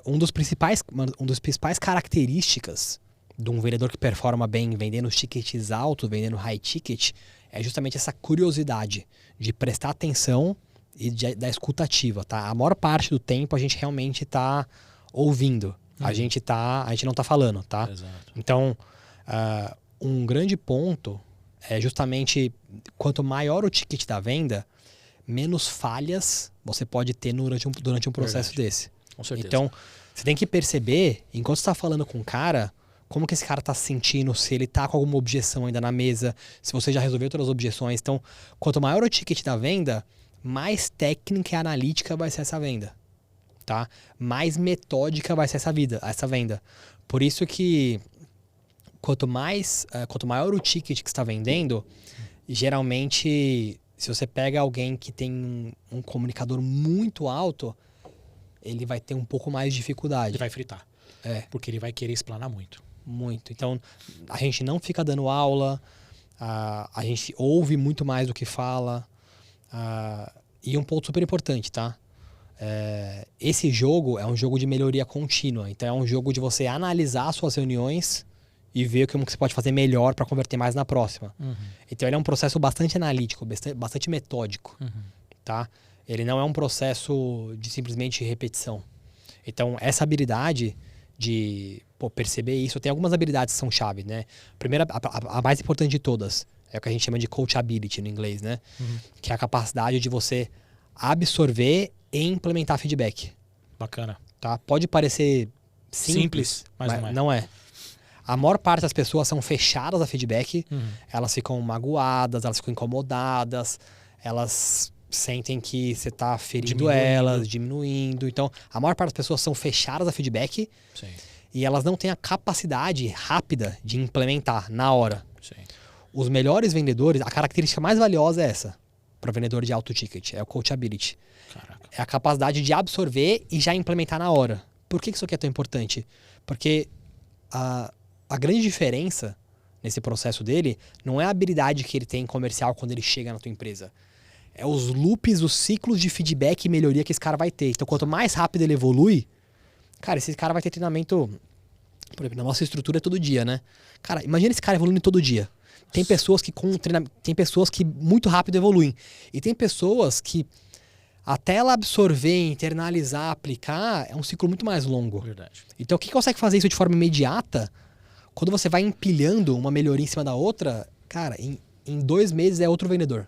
um dos principais características de um vendedor que performa bem vendendo os tickets altos, vendendo high ticket, é justamente essa curiosidade de prestar atenção e da escutativa. Tá? A maior parte do tempo a gente realmente está ouvindo. A gente não está falando. Tá? Exato. Então, um grande ponto é justamente quanto maior o ticket da venda, menos falhas você pode ter durante um processo desse. Com certeza. Então, você tem que perceber, enquanto você está falando com o cara, como que esse cara está se sentindo, se ele está com alguma objeção ainda na mesa, se você já resolveu todas as objeções. Então, quanto maior o ticket da venda, mais técnica e analítica vai ser essa venda. Tá? Mais metódica vai ser essa venda. Por isso que quanto maior o ticket que você está vendendo, geralmente, se você pega alguém que tem um comunicador muito alto, ele vai ter um pouco mais de dificuldade. Ele vai fritar. Porque ele vai querer explanar muito. Muito. Então, a gente não fica dando aula, a gente ouve muito mais do que fala. E um ponto super importante, tá? Esse jogo é um jogo de melhoria contínua. Então, é um jogo de você analisar suas reuniões e ver como que você pode fazer melhor para converter mais na próxima. Então, ele é um processo bastante analítico, bastante metódico. Tá? Ele não é um processo de simplesmente repetição. Então, essa habilidade de perceber isso, tem algumas habilidades que são chave, né? Primeira, a mais importante de todas, é o que a gente chama de coachability no inglês, né? Que é a capacidade de você absorver e implementar feedback. Bacana. Tá? Pode parecer simples, mas não é. A maior parte das pessoas são fechadas a feedback, elas ficam magoadas, elas ficam incomodadas, elas sentem que você tá ferindo elas, diminuindo. Então, a maior parte das pessoas são fechadas a feedback. Sim. E elas não têm a capacidade rápida de implementar na hora. Sim. Os melhores vendedores, a característica mais valiosa é essa, para vendedor de alto ticket, é o coachability. Caraca. É a capacidade de absorver e já implementar na hora. Por que isso aqui é tão importante? Porque a grande diferença nesse processo dele não é a habilidade que ele tem em comercial quando ele chega na tua empresa. É os loops, os ciclos de feedback e melhoria que esse cara vai ter. Então, quanto mais rápido ele evolui, cara, esse cara vai ter treinamento... Por exemplo, na nossa estrutura é todo dia, né? Cara, imagina esse cara evoluindo todo dia. Tem pessoas que com treinamento, tem pessoas que muito rápido evoluem. E tem pessoas que até ela absorver, internalizar, aplicar, é um ciclo muito mais longo. Verdade. Então, quem consegue fazer isso de forma imediata, quando você vai empilhando uma melhoria em cima da outra, cara, em 2 meses é outro vendedor.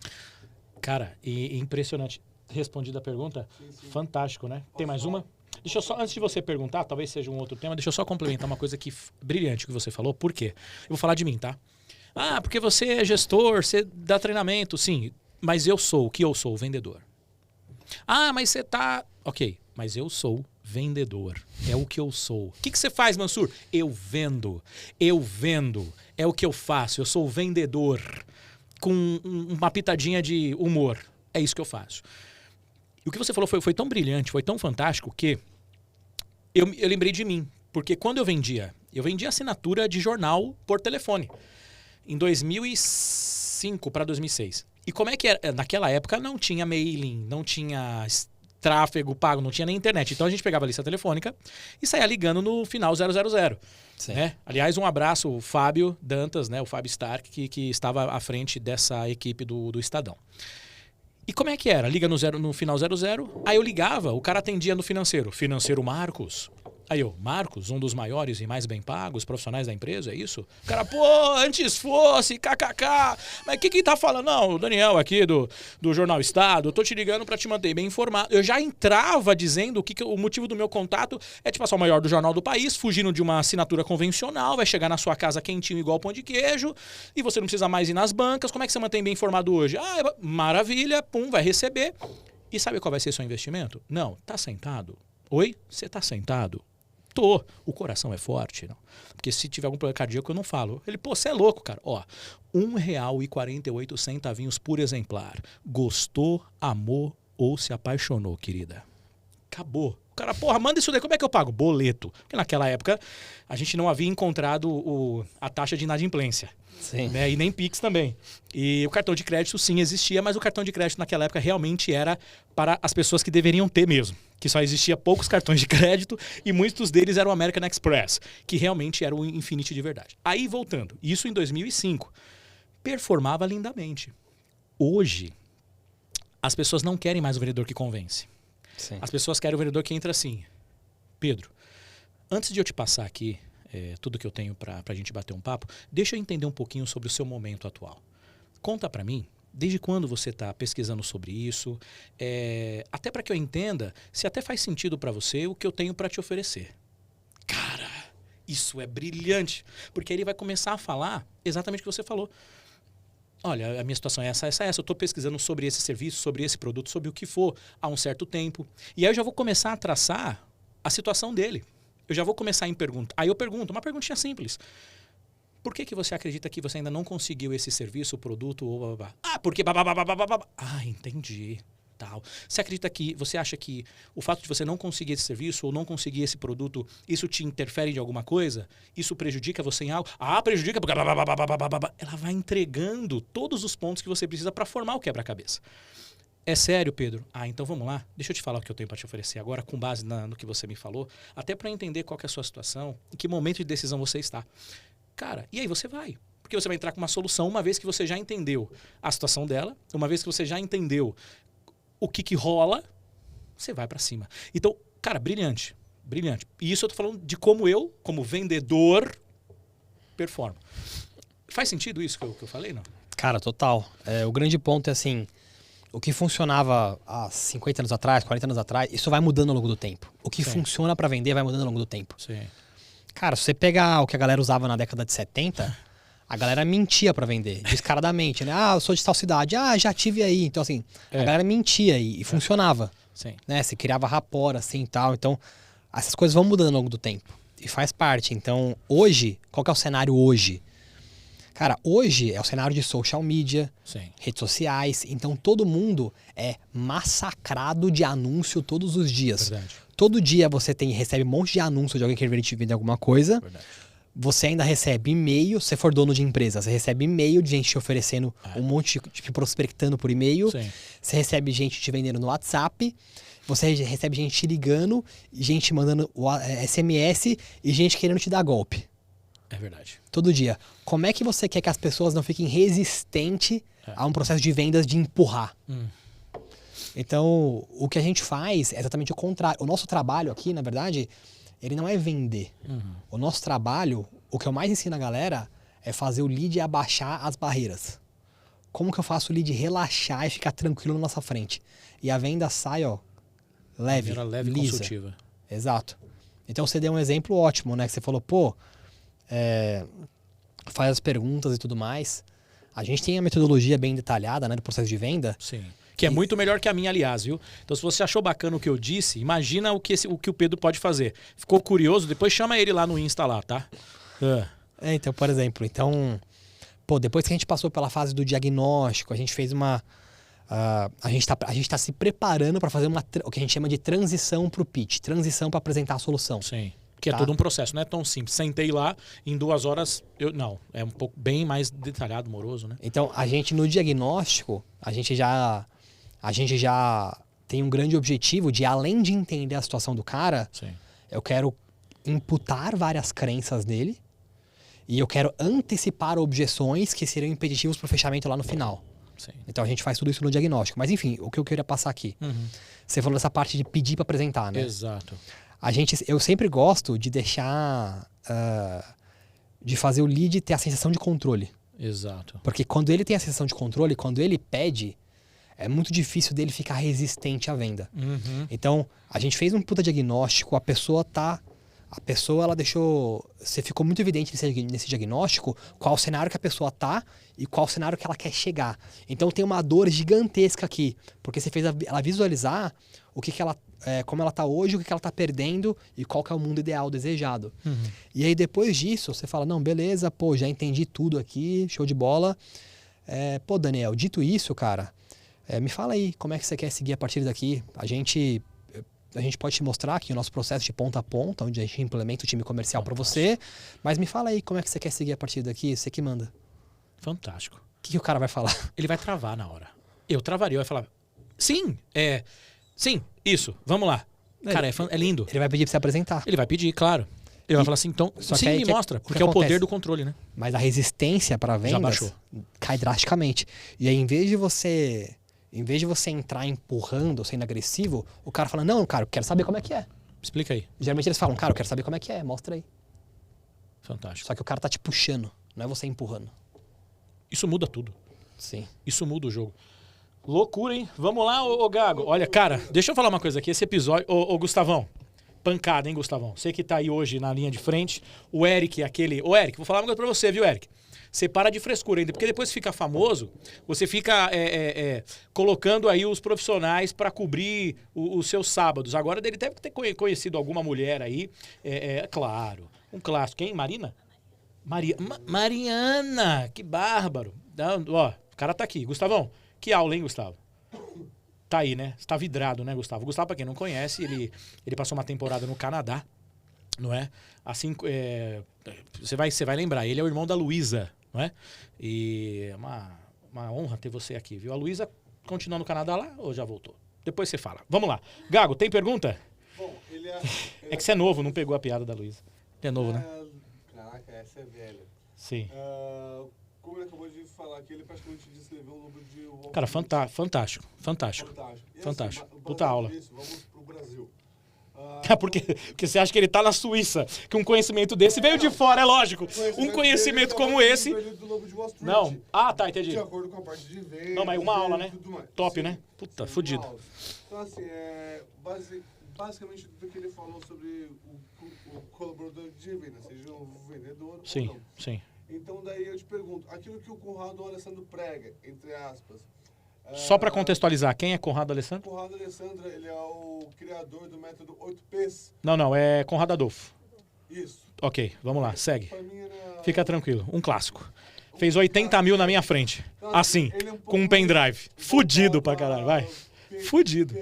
Cara, e impressionante. Respondido a pergunta? Sim. Fantástico, né? Tem mais uma? Deixa eu só, antes de você perguntar, talvez seja um outro tema, deixa eu só complementar uma coisa brilhante que você falou. Por quê? Eu vou falar de mim, tá? Ah, porque você é gestor, você dá treinamento. Sim, mas eu sou, o que eu sou? Vendedor. Ah, mas você tá... Ok, mas eu sou vendedor. É o que eu sou. O que você faz, Mansur? Eu vendo. Eu vendo. É o que eu faço. Eu sou vendedor com uma pitadinha de humor. É isso que eu faço. E o que você falou foi tão brilhante, foi tão fantástico que eu lembrei de mim. Porque quando eu vendia assinatura de jornal por telefone. Em 2005 para 2006. E como é que era? Naquela época não tinha mailing, não tinha tráfego pago, não tinha nem internet. Então a gente pegava a lista telefônica e saía ligando no final 000. Né? Aliás, um abraço ao Fábio Dantas, né? O Fábio Stark, que estava à frente dessa equipe do Estadão. E como é que era? Liga no final 00, aí eu ligava, o cara atendia no financeiro. Financeiro Marcos. Aí eu, Marcos, um dos maiores e mais bem pagos profissionais da empresa, é isso? O cara, pô, antes fosse, kkk. Mas quem tá falando? Não, o Daniel aqui do Jornal Estado, eu tô te ligando pra te manter bem informado. Eu já entrava dizendo o motivo do meu contato é te passar o maior do jornal do país, fugindo de uma assinatura convencional, vai chegar na sua casa quentinho igual pão de queijo, e você não precisa mais ir nas bancas. Como é que você mantém bem informado hoje? Ah, maravilha, pum, vai receber. E sabe qual vai ser seu investimento? Não, tá sentado? Oi? Você tá sentado? Tô. O coração é forte, não? Porque se tiver algum problema cardíaco eu não falo. Ele, pô, você é louco, cara. Ó, R$1,48 por exemplar. Gostou, amou ou se apaixonou, querida? Acabou. O cara, porra, manda isso daí, como é que eu pago? Boleto. Porque naquela época a gente não havia encontrado a taxa de inadimplência. Sim. Né? E nem Pix também. E o cartão de crédito sim existia, mas o cartão de crédito naquela época realmente era para as pessoas que deveriam ter mesmo. Que só existia poucos cartões de crédito e muitos deles eram American Express, que realmente era o Infinity de verdade. Aí voltando, isso em 2005, performava lindamente. Hoje, as pessoas não querem mais o vendedor que convence. Sim. As pessoas querem o vendedor que entra assim. Pedro, antes de eu te passar aqui tudo que eu tenho para a gente bater um papo, deixa eu entender um pouquinho sobre o seu momento atual. Conta para mim, desde quando você está pesquisando sobre isso, até para que eu entenda se até faz sentido para você o que eu tenho para te oferecer. Cara, isso é brilhante, porque aí ele vai começar a falar exatamente o que você falou. Olha, a minha situação é essa. Eu estou pesquisando sobre esse serviço, sobre esse produto, sobre o que for, há um certo tempo. E aí eu já vou começar a traçar a situação dele. Eu já vou começar em pergunta. Aí eu pergunto, uma perguntinha simples. Por que você acredita que você ainda não conseguiu esse serviço, produto ou blá, blá, blá? Ah, porque blá, blá, blá, blá, blá, blá. Ah, entendi. Tal. Você acha que o fato de você não conseguir esse serviço ou não conseguir esse produto, isso te interfere de alguma coisa? Isso prejudica você em algo? Ah, prejudica porque blá, blá, blá, blá, blá, blá, blá. Ela vai entregando todos os pontos que você precisa para formar o quebra-cabeça. É sério, Pedro? Ah, então vamos lá. Deixa eu te falar o que eu tenho para te oferecer agora, com base no que você me falou, até para entender qual que é a sua situação, em que momento de decisão você está. Cara, e aí você vai. Porque você vai entrar com uma solução uma vez que você já entendeu a situação dela, uma vez que você já entendeu o que rola, você vai para cima. Então, cara, brilhante. Brilhante. E isso eu tô falando de como eu, como vendedor, performo. Faz sentido isso que eu falei, não? Cara, total. O grande ponto é assim... o que funcionava há 50 anos atrás, 40 anos atrás, isso vai mudando ao longo do tempo. O que Sim. funciona para vender vai mudando ao longo do tempo. Sim. Cara, se você pegar o que a galera usava na década de 70, a galera mentia para vender, descaradamente, né? Ah, eu sou de tal cidade. Ah, já tive aí. Então, assim, a galera mentia e funcionava. Sim. Né? Se criava rapport, assim, e tal. Então, essas coisas vão mudando ao longo do tempo. E faz parte. Então, hoje, qual que é o cenário hoje? Cara, hoje é o cenário de social media, Sim. redes sociais. Então, todo mundo é massacrado de anúncio todos os dias. Verdade. Todo dia você recebe um monte de anúncio de alguém querendo te vender alguma coisa. Verdade. Você ainda recebe e-mail, se for dono de empresa, você recebe e-mail de gente te oferecendo um monte de prospectando por e-mail. Sim. Você recebe gente te vendendo no WhatsApp. Você recebe gente te ligando, gente mandando SMS e gente querendo te dar golpe. É verdade. Todo dia. Como é que você quer que as pessoas não fiquem resistentes a um processo de vendas de empurrar? Então, o que a gente faz é exatamente o contrário. O nosso trabalho aqui, na verdade, ele não é vender. O nosso trabalho, o que eu mais ensino a galera é fazer o lead abaixar as barreiras. Como que eu faço o lead relaxar e ficar tranquilo na nossa frente? E a venda sai, ó, leve, Leve lisa. consultiva. Exato. Então você deu um exemplo ótimo, né? Que você falou, pô, faz as perguntas e tudo mais. A gente tem a metodologia bem detalhada, né, do processo de venda. Sim. Que é muito melhor que a minha, aliás, viu? Então, se você achou bacana o que eu disse, imagina o que o Pedro pode fazer. Ficou curioso? Depois chama ele lá no Insta lá, tá? Então, por exemplo, depois que a gente passou pela fase do diagnóstico, a gente fez a gente tá se preparando para fazer o que a gente chama de transição para o pitch, transição para apresentar a solução. Sim. Que é Tá. todo um processo, não é tão simples. Sentei lá, em 2 horas, não. É um pouco bem mais detalhado, moroso, né? Então, a gente no diagnóstico, a gente já tem um grande objetivo de, além de entender a situação do cara, Sim. eu quero imputar várias crenças nele e eu quero antecipar objeções que seriam impeditivos para o fechamento lá no final. Sim. Então, a gente faz tudo isso no diagnóstico. Mas, enfim, o que eu queria passar aqui. Você falou dessa parte de pedir para apresentar, né? Exato. Eu sempre gosto de deixar... de fazer o lead ter a sensação de controle. Exato. Porque quando ele tem a sensação de controle, quando ele pede, é muito difícil dele ficar resistente à venda. Então, a gente fez um puta diagnóstico, a pessoa ela deixou... Você ficou muito evidente nesse diagnóstico qual o cenário que a pessoa tá e qual o cenário que ela quer chegar. Então, tem uma dor gigantesca aqui, porque você fez ela visualizar como ela tá hoje, o que ela tá perdendo e qual que é o mundo ideal desejado. E aí, depois disso, você fala, não, beleza, pô, já entendi tudo aqui, show de bola. Pô, Daniel, dito isso, cara, me fala aí, como é que você quer seguir a partir daqui? A gente pode te mostrar aqui o nosso processo de ponta a ponta, onde a gente implementa o time comercial para você, mas me fala aí, como é que você quer seguir a partir daqui? Você que manda. Fantástico. O que o cara vai falar? Ele vai travar na hora. Eu travaria, eu ia falar, sim, isso, vamos lá. Cara, é lindo. Ele vai pedir para você apresentar. Ele vai pedir, claro. Ele vai falar assim, então, só que sim, aí me que- mostra, o que porque é o poder acontece? do controle, né? Mas a resistência para vendas baixou. cai drasticamente. E aí, em vez de você entrar empurrando, sendo agressivo, o cara fala, não, cara, eu quero saber como é que é. Explica aí. Geralmente eles falam, cara, eu quero saber como é que é, mostra aí. Fantástico. Só que o cara tá te puxando, não é você empurrando. Isso muda tudo. Sim. Isso muda o jogo. Loucura, hein? Vamos lá, ô Gago. Olha, cara, deixa eu falar uma coisa aqui. Esse episódio... Ô Gustavão. Pancada, hein, Gustavão? Você que tá aí hoje na linha de frente. O Eric, Ô, Eric, vou falar uma coisa pra você, viu, Eric? Você para de frescura ainda, porque depois que fica famoso, você fica colocando aí os profissionais pra cobrir os seus sábados. Agora ele deve ter conhecido alguma mulher aí. Claro. Um clássico. Quem? Marina? Mariana! Que bárbaro. Ó, o cara tá aqui. Gustavão, que aula, hein, Gustavo? Tá aí, né? Você tá vidrado, né, Gustavo? O Gustavo, pra quem não conhece, ele passou uma temporada no Canadá, não é? Assim, você vai lembrar, ele é o irmão da Luísa, não é? E é uma honra ter você aqui, viu? A Luísa continua no Canadá lá ou já voltou? Depois você fala. Vamos lá. Gago, tem pergunta? Bom, ele É que você é novo, não pegou a piada da Luísa. Ele é novo, né? Caraca, essa é velha. Sim. Como ele acabou de falar aqui, ele praticamente descreveu o número de... Cara, fantástico. Fantástico. E Fantástico. assim, Puta aula. Isso, vamos pro Brasil. Porque você acha que ele tá na Suíça, que um conhecimento desse veio de fora, é lógico. Um conhecimento como esse... Do Lobo de Wall Street, Não. Ah, tá, entendi. de acordo com a parte de vendas. Não, mas uma aula, e né? tudo mais. Top, Sim, né? Puta, sim, fudido. uma aula. Então, assim, basicamente tudo que ele falou sobre o colaborador de vendas, seja um vendedor Sim, ou não. sim. Então, daí eu te pergunto, aquilo que o Conrado Alessandro prega, entre aspas... Só pra contextualizar, quem é Conrado Alessandro? Conrado Alessandro, ele é o criador do método 8Ps. Não, é Conrado Adolfo. Isso. Ok, vamos lá, segue. Pra mim era... Fica tranquilo, um clássico. Fez 80 mil na minha frente. Assim, Ele é um pouco com um pendrive. mais Fudido pra voltado caralho, vai. a Fudido.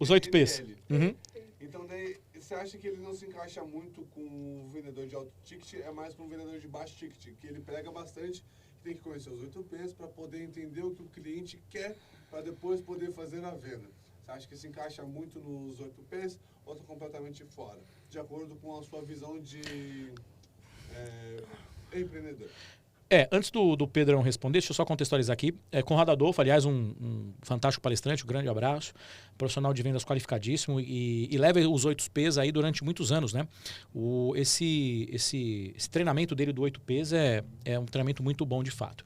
Os 8Ps. PNL. Uhum. Então, daí, você acha que ele não se encaixa muito com o vendedor de alto ticket, é mais com o vendedor de baixo ticket, que ele prega bastante, que tem que conhecer os 8Ps para poder entender o que o cliente quer, para depois poder fazer a venda. Você acha que se encaixa muito nos 8Ps ou está completamente fora? De acordo com a sua visão de empreendedor. Antes do Pedrão responder, deixa eu só contextualizar aqui. Conrado Adolfo, aliás, um fantástico palestrante, um grande abraço, profissional de vendas qualificadíssimo e leva os 8Ps aí durante muitos anos, né? Esse treinamento dele do 8Ps é um treinamento muito bom de fato.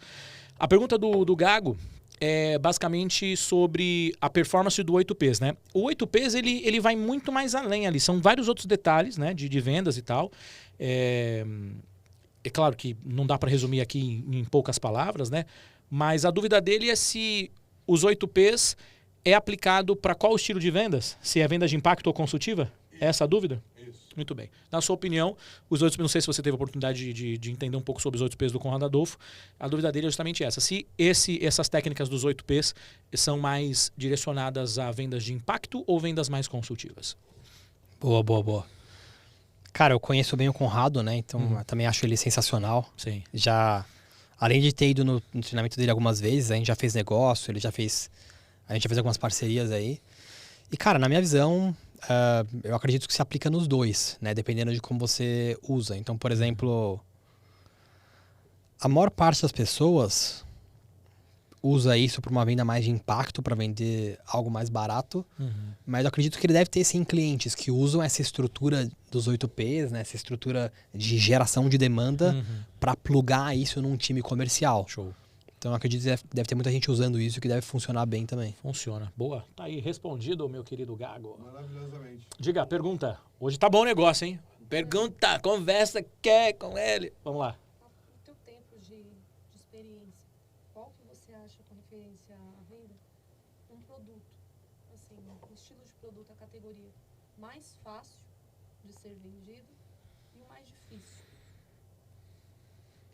A pergunta do Gago é basicamente sobre a performance do 8Ps, né? O 8Ps, ele vai muito mais além ali, são vários outros detalhes, né, de vendas e tal. É claro que não dá para resumir aqui em poucas palavras, né? Mas a dúvida dele é se os 8Ps é aplicado para qual estilo de vendas? Se é venda de impacto ou consultiva? É essa a dúvida? Isso. Muito bem. Na sua opinião, os 8Ps, não sei se você teve a oportunidade de entender um pouco sobre os 8Ps do Conrado Adolfo, a dúvida dele é justamente essa. Se essas técnicas dos 8Ps são mais direcionadas a vendas de impacto ou vendas mais consultivas? Boa. Cara, eu conheço bem o Conrado, né? Então eu também acho ele sensacional. Sim. Já, além de ter ido no treinamento dele algumas vezes, a gente já fez negócio, a gente já fez algumas parcerias aí. E, cara, na minha visão, eu acredito que se aplica nos dois, né? Dependendo de como você usa. Então, por exemplo, a maior parte das pessoas usa isso para uma venda mais de impacto, para vender algo mais barato. Mas eu acredito que ele deve ter, sim, clientes que usam essa estrutura dos 8Ps, né? Essa estrutura de geração de demanda para plugar isso num time comercial. Show. Então eu acredito que deve ter muita gente usando isso, que deve funcionar bem também. Funciona. Boa. Tá aí respondido, meu querido Gago. Maravilhosamente. Diga, pergunta. Hoje tá bom o negócio, hein? Pergunta, conversa, quer com ele. Vamos lá. No teu tempo de experiência, qual que você acha, com referência à venda, um produto, assim, um estilo de produto, a categoria mais fácil de ser vendido e o mais difícil?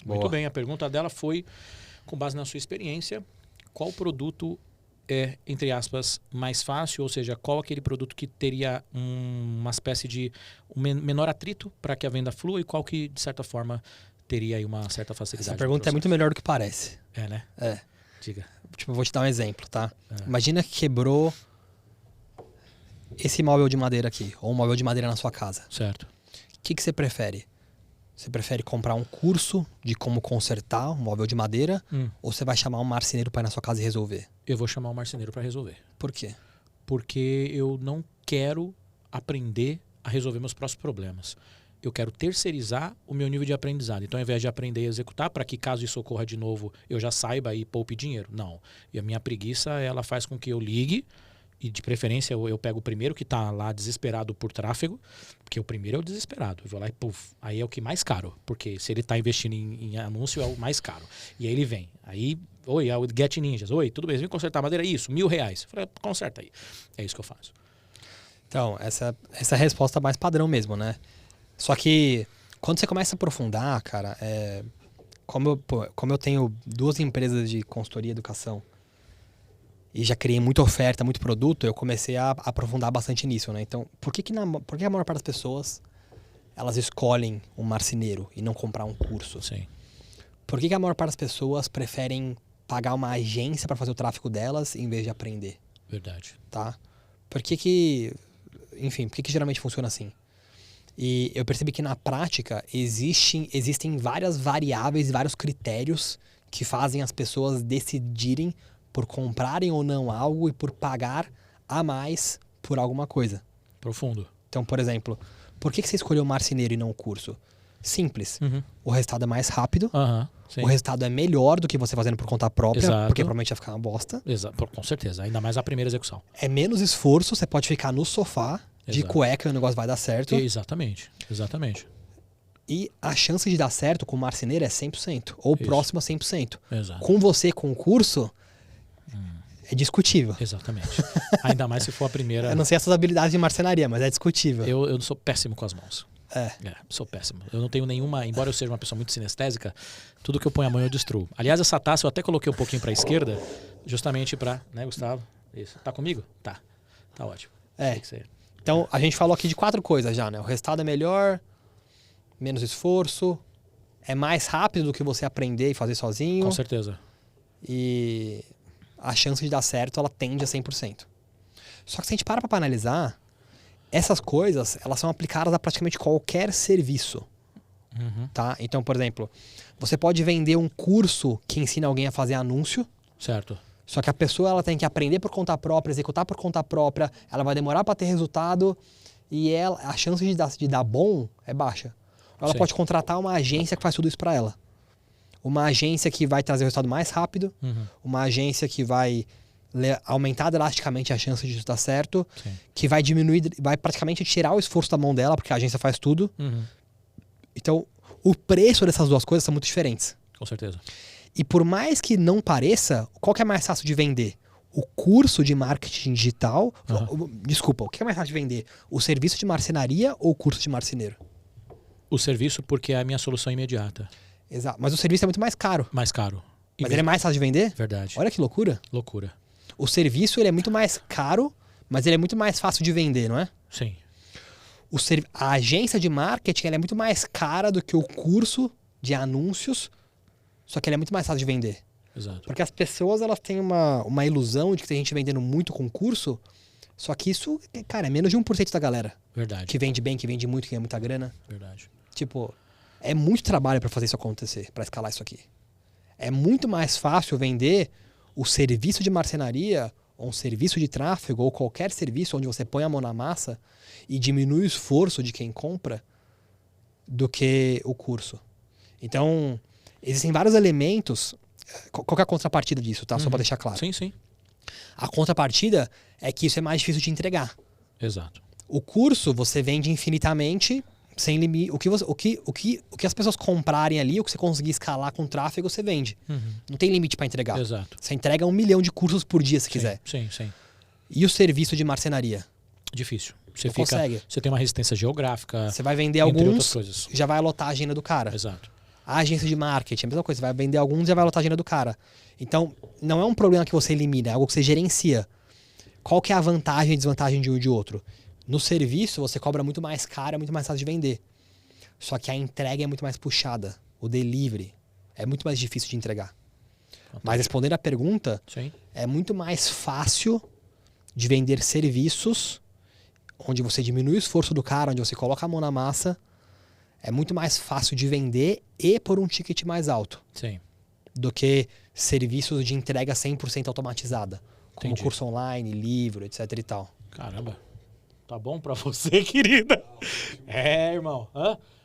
Muito Boa. bem, a pergunta dela foi, com base na sua experiência, qual produto é, entre aspas, mais fácil, ou seja, qual aquele produto que teria uma espécie de menor atrito para que a venda flua e qual que, de certa forma, teria aí uma certa facilidade. Essa pergunta é muito melhor do que parece. É, né? É. Diga. Tipo, eu vou te dar um exemplo, tá? Imagina que quebrou esse móvel de madeira aqui, ou um móvel de madeira na sua casa. Certo. O que você prefere? Você prefere comprar um curso de como consertar um móvel de madeira ou você vai chamar um marceneiro para ir na sua casa e resolver? Eu vou chamar o marceneiro para resolver. Por quê? Porque eu não quero aprender a resolver meus próprios problemas. Eu quero terceirizar o meu nível de aprendizado. Então, ao invés de aprender a executar, para que caso isso ocorra de novo, eu já saiba e poupe dinheiro. Não. E a minha preguiça, ela faz com que eu ligue, e de preferência eu pego o primeiro que está lá desesperado por tráfego, porque o primeiro é o desesperado. Eu vou lá e puf, aí é o que mais caro, porque se ele está investindo em anúncio é o mais caro. E aí ele vem. Aí, oi, é o Get Ninjas. Oi, tudo bem, vem consertar a madeira? Isso, R$1.000. Eu falei, conserta aí. É isso que eu faço. Então, essa é a resposta mais padrão mesmo, né? Só que quando você começa a aprofundar, cara, como eu tenho 2 empresas de consultoria e educação e já criei muita oferta, muito produto, eu comecei a aprofundar bastante nisso, né? Então, por que a maior parte das pessoas elas escolhem um marceneiro e não comprar um curso? Sim. Por que a maior parte das pessoas preferem pagar uma agência para fazer o tráfego delas em vez de aprender? Verdade. Tá? Por que geralmente funciona assim? E eu percebi que na prática existem várias variáveis, vários critérios que fazem as pessoas decidirem por comprarem ou não algo e por pagar a mais por alguma coisa. Profundo. Então, por exemplo, por que você escolheu o marceneiro e não o curso? Simples. O resultado é mais rápido. Sim. O resultado é melhor do que você fazendo por conta própria, Exato. porque provavelmente vai ficar uma bosta. Exato, com certeza. Ainda mais a primeira execução. É menos esforço, você pode ficar no sofá, de Exato. cueca e o negócio vai dar certo. Exatamente. E a chance de dar certo com o marceneiro é 100%, ou Isso. próximo a 100%. Exato. Com você, com o curso, é discutível. Exatamente. Ainda mais se for a primeira. Eu não sei essas habilidades de marcenaria, mas é discutível. Eu sou péssimo com as mãos. É. Sou péssimo. Eu não tenho nenhuma, embora eu seja uma pessoa muito sinestésica, tudo que eu ponho a mão eu destruo. Aliás, essa taça eu até coloquei um pouquinho pra esquerda, justamente pra, né, Gustavo? Isso. Tá comigo? Tá. Tá ótimo. É. Tem que ser. Então, a gente falou aqui de 4 coisas já, né? O resultado é melhor, menos esforço, é mais rápido do que você aprender e fazer sozinho. Com certeza. E a chance de dar certo, ela tende a 100%. Só que se a gente para pra analisar, essas coisas, elas são aplicadas a praticamente qualquer serviço. Tá? Então, por exemplo, você pode vender um curso que ensina alguém a fazer anúncio, Certo. só que a pessoa ela tem que aprender por conta própria, executar por conta própria, ela vai demorar para ter resultado e a chance de dar bom é baixa. Ela Sim. pode contratar uma agência que faz tudo isso para ela. Uma agência que vai trazer o resultado mais rápido, uma agência que vai aumentar drasticamente a chance de isso dar certo, Sim. que vai diminuir, vai praticamente tirar o esforço da mão dela, porque a agência faz tudo. Então, o preço dessas duas coisas são muito diferentes. Com certeza. E por mais que não pareça, qual que é mais fácil de vender? O curso de marketing digital... Desculpa, o que é mais fácil de vender? O serviço de marcenaria ou o curso de marceneiro? O serviço porque é a minha solução imediata. Exato. Mas o serviço é muito mais caro. Mais caro. Mas ele é mais fácil de vender? Verdade. Olha que loucura. Loucura. O serviço ele é muito mais caro, mas ele é muito mais fácil de vender, não é? Sim. A agência de marketing ela é muito mais cara do que o curso de anúncios, só que ele é muito mais fácil de vender. Exato. Porque as pessoas elas têm uma ilusão de que tem gente vendendo muito com curso, só que isso, cara, é menos de 1% da galera. Verdade. Que vende bem, que vende muito, que ganha muita grana. Verdade. Tipo, é muito trabalho pra fazer isso acontecer, pra escalar isso aqui. É muito mais fácil vender o serviço de marcenaria, ou um serviço de tráfego, ou qualquer serviço onde você põe a mão na massa e diminui o esforço de quem compra, do que o curso. Então, existem vários elementos. Qual que é a contrapartida disso, tá? Só pra deixar claro. Sim, sim. A contrapartida é que isso é mais difícil de entregar. Exato. O curso você vende infinitamente, sem limite. O que as pessoas comprarem ali, o que você conseguir escalar com tráfego, você vende. Não tem limite para entregar. Exato. Você entrega 1 milhão de cursos por dia se quiser. Sim, sim. E o serviço de marcenaria? Difícil. Você Não consegue. Você tem uma resistência geográfica. Você vai vender entre outras alguns, coisas. já vai lotar a agenda do cara. Exato. A agência de marketing, a mesma coisa. Você vai vender alguns, já vai lotar a agenda do cara. Então, não é um problema que você elimina, é algo que você gerencia. Qual que é a vantagem e desvantagem de um e de outro? No serviço, você cobra muito mais caro, é muito mais fácil de vender. Só que a entrega é muito mais puxada. O delivery é muito mais difícil de entregar. Mas respondendo a pergunta, Sim. é muito mais fácil de vender serviços onde você diminui o esforço do cara, onde você coloca a mão na massa. É muito mais fácil de vender e por um ticket mais alto Sim. do que serviços de entrega 100% automatizada. Como Entendi. curso online, livro, etc e tal. Caramba. Tá bom pra você, querida? É, irmão.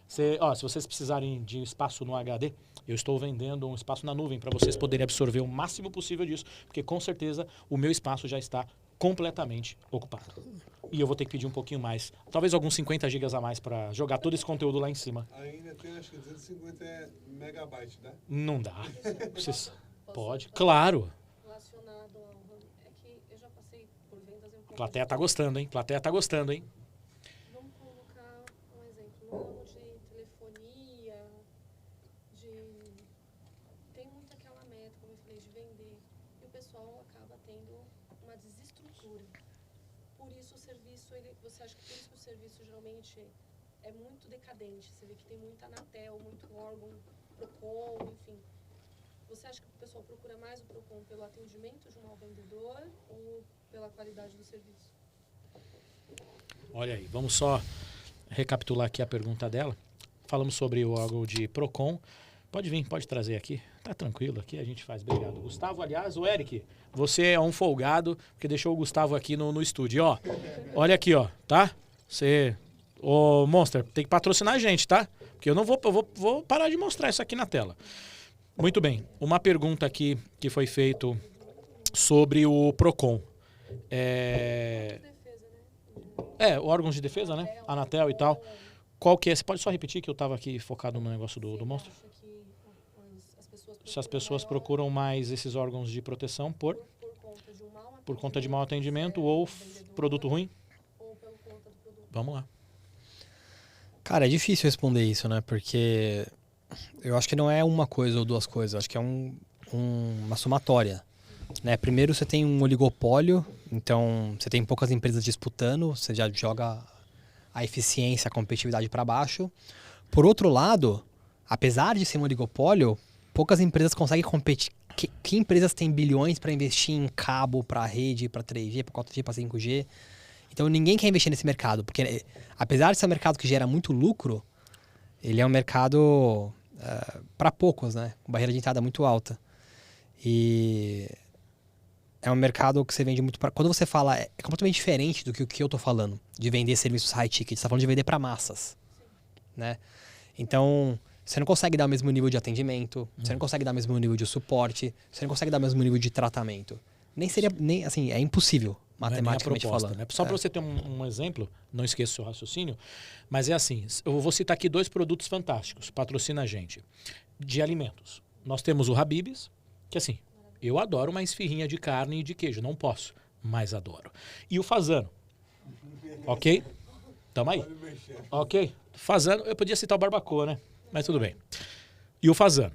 Se vocês precisarem de espaço no HD, eu estou vendendo um espaço na nuvem para vocês poderem absorver o máximo possível disso, porque com certeza o meu espaço já está completamente ocupado. E eu vou ter que pedir um pouquinho mais, talvez alguns 50 gigas a mais para jogar todo esse conteúdo lá em cima. Ainda tem, acho que 250 megabytes, né? Não dá. Vocês... Pode? Claro. Relacionado ao... É que eu já passei por vendas em um A plateia tá gostando, hein? Plateia tá gostando, hein? Vamos colocar um exemplo. No ramo de telefonia, tem muito aquela meta, como eu falei, de vender. E o pessoal acaba tendo uma desestrutura. Por isso o serviço, você acha que por isso que o serviço geralmente é muito decadente? Você vê que tem muita Anatel, muito órgão, Procon, enfim. Você acha que o pessoal procura mais o Procon pelo atendimento de um mau vendedor ou pela qualidade do serviço? Olha aí, vamos só recapitular aqui a pergunta dela. Falamos sobre o órgão de Procon. Pode vir, pode trazer aqui. Tá tranquilo aqui, a gente faz. Obrigado. Gustavo, aliás, o Eric, você é um folgado, porque deixou o Gustavo aqui no estúdio. Ó, olha aqui, ó, tá? Você Ô, Monster, tem que patrocinar a gente, tá? Porque eu não vou parar de mostrar isso aqui na tela. Muito bem. Uma pergunta aqui que foi feito sobre o Procon. Órgãos de defesa, né? Anatel e tal. Qual que é? Você pode só repetir que eu estava aqui focado no negócio do Monster? Se as pessoas procuram mais esses órgãos de proteção por conta de mau atendimento ou produto ruim? Vamos lá. Cara, é difícil responder isso, né? Porque eu acho que não é uma coisa ou duas coisas. Eu acho que é uma somatória. Né? Primeiro, você tem um oligopólio. Então, você tem poucas empresas disputando. Você já joga a eficiência, a competitividade para baixo. Por outro lado, apesar de ser um oligopólio, poucas empresas conseguem competir. Que empresas têm bilhões para investir em cabo, para rede, para 3G, para 4G, para 5G? Então ninguém quer investir nesse mercado, porque apesar de ser um mercado que gera muito lucro, ele é um mercado para poucos, né? Com barreira de entrada muito alta. E é um mercado que você vende muito para... Quando você fala, é completamente diferente do que o que eu tô falando, de vender serviços high ticket. Você tá falando de vender para massas, né? Então, você não consegue dar o mesmo nível de atendimento, você não consegue dar o mesmo nível de suporte, você não consegue dar o mesmo nível de tratamento. Assim, é impossível, matematicamente falando. Né? Só para você ter um exemplo, não esqueça o seu raciocínio, mas é assim, eu vou citar aqui 2 produtos fantásticos, patrocina a gente, de alimentos. Nós temos o Habib's, que assim, eu adoro uma esfirrinha de carne e de queijo, não posso, mas adoro. E o Fazano, ok? Tamo aí. Ok? Fazano, eu podia citar o Barbacoa, né? Mas tudo bem. E o Fazano.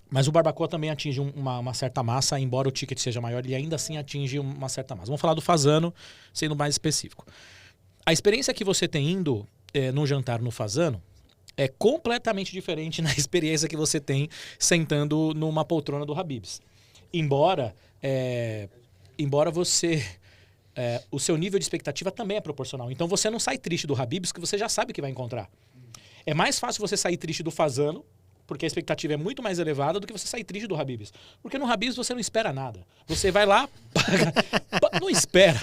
Mas o Barbacoa também atinge uma certa massa, embora o ticket seja maior, ele ainda assim atinge uma certa massa. Vamos falar do Fazano, sendo mais específico. A experiência que você tem indo num jantar no Fazano é completamente diferente da experiência que você tem sentando numa poltrona do Habib's. Embora você... o seu nível de expectativa também é proporcional. Então você não sai triste do Habib's, que você já sabe o que vai encontrar. É mais fácil você sair triste do Fazano, porque a expectativa é muito mais elevada do que você sair triste do Habib's. Porque no Habib's você não espera nada. Você vai lá, não espera.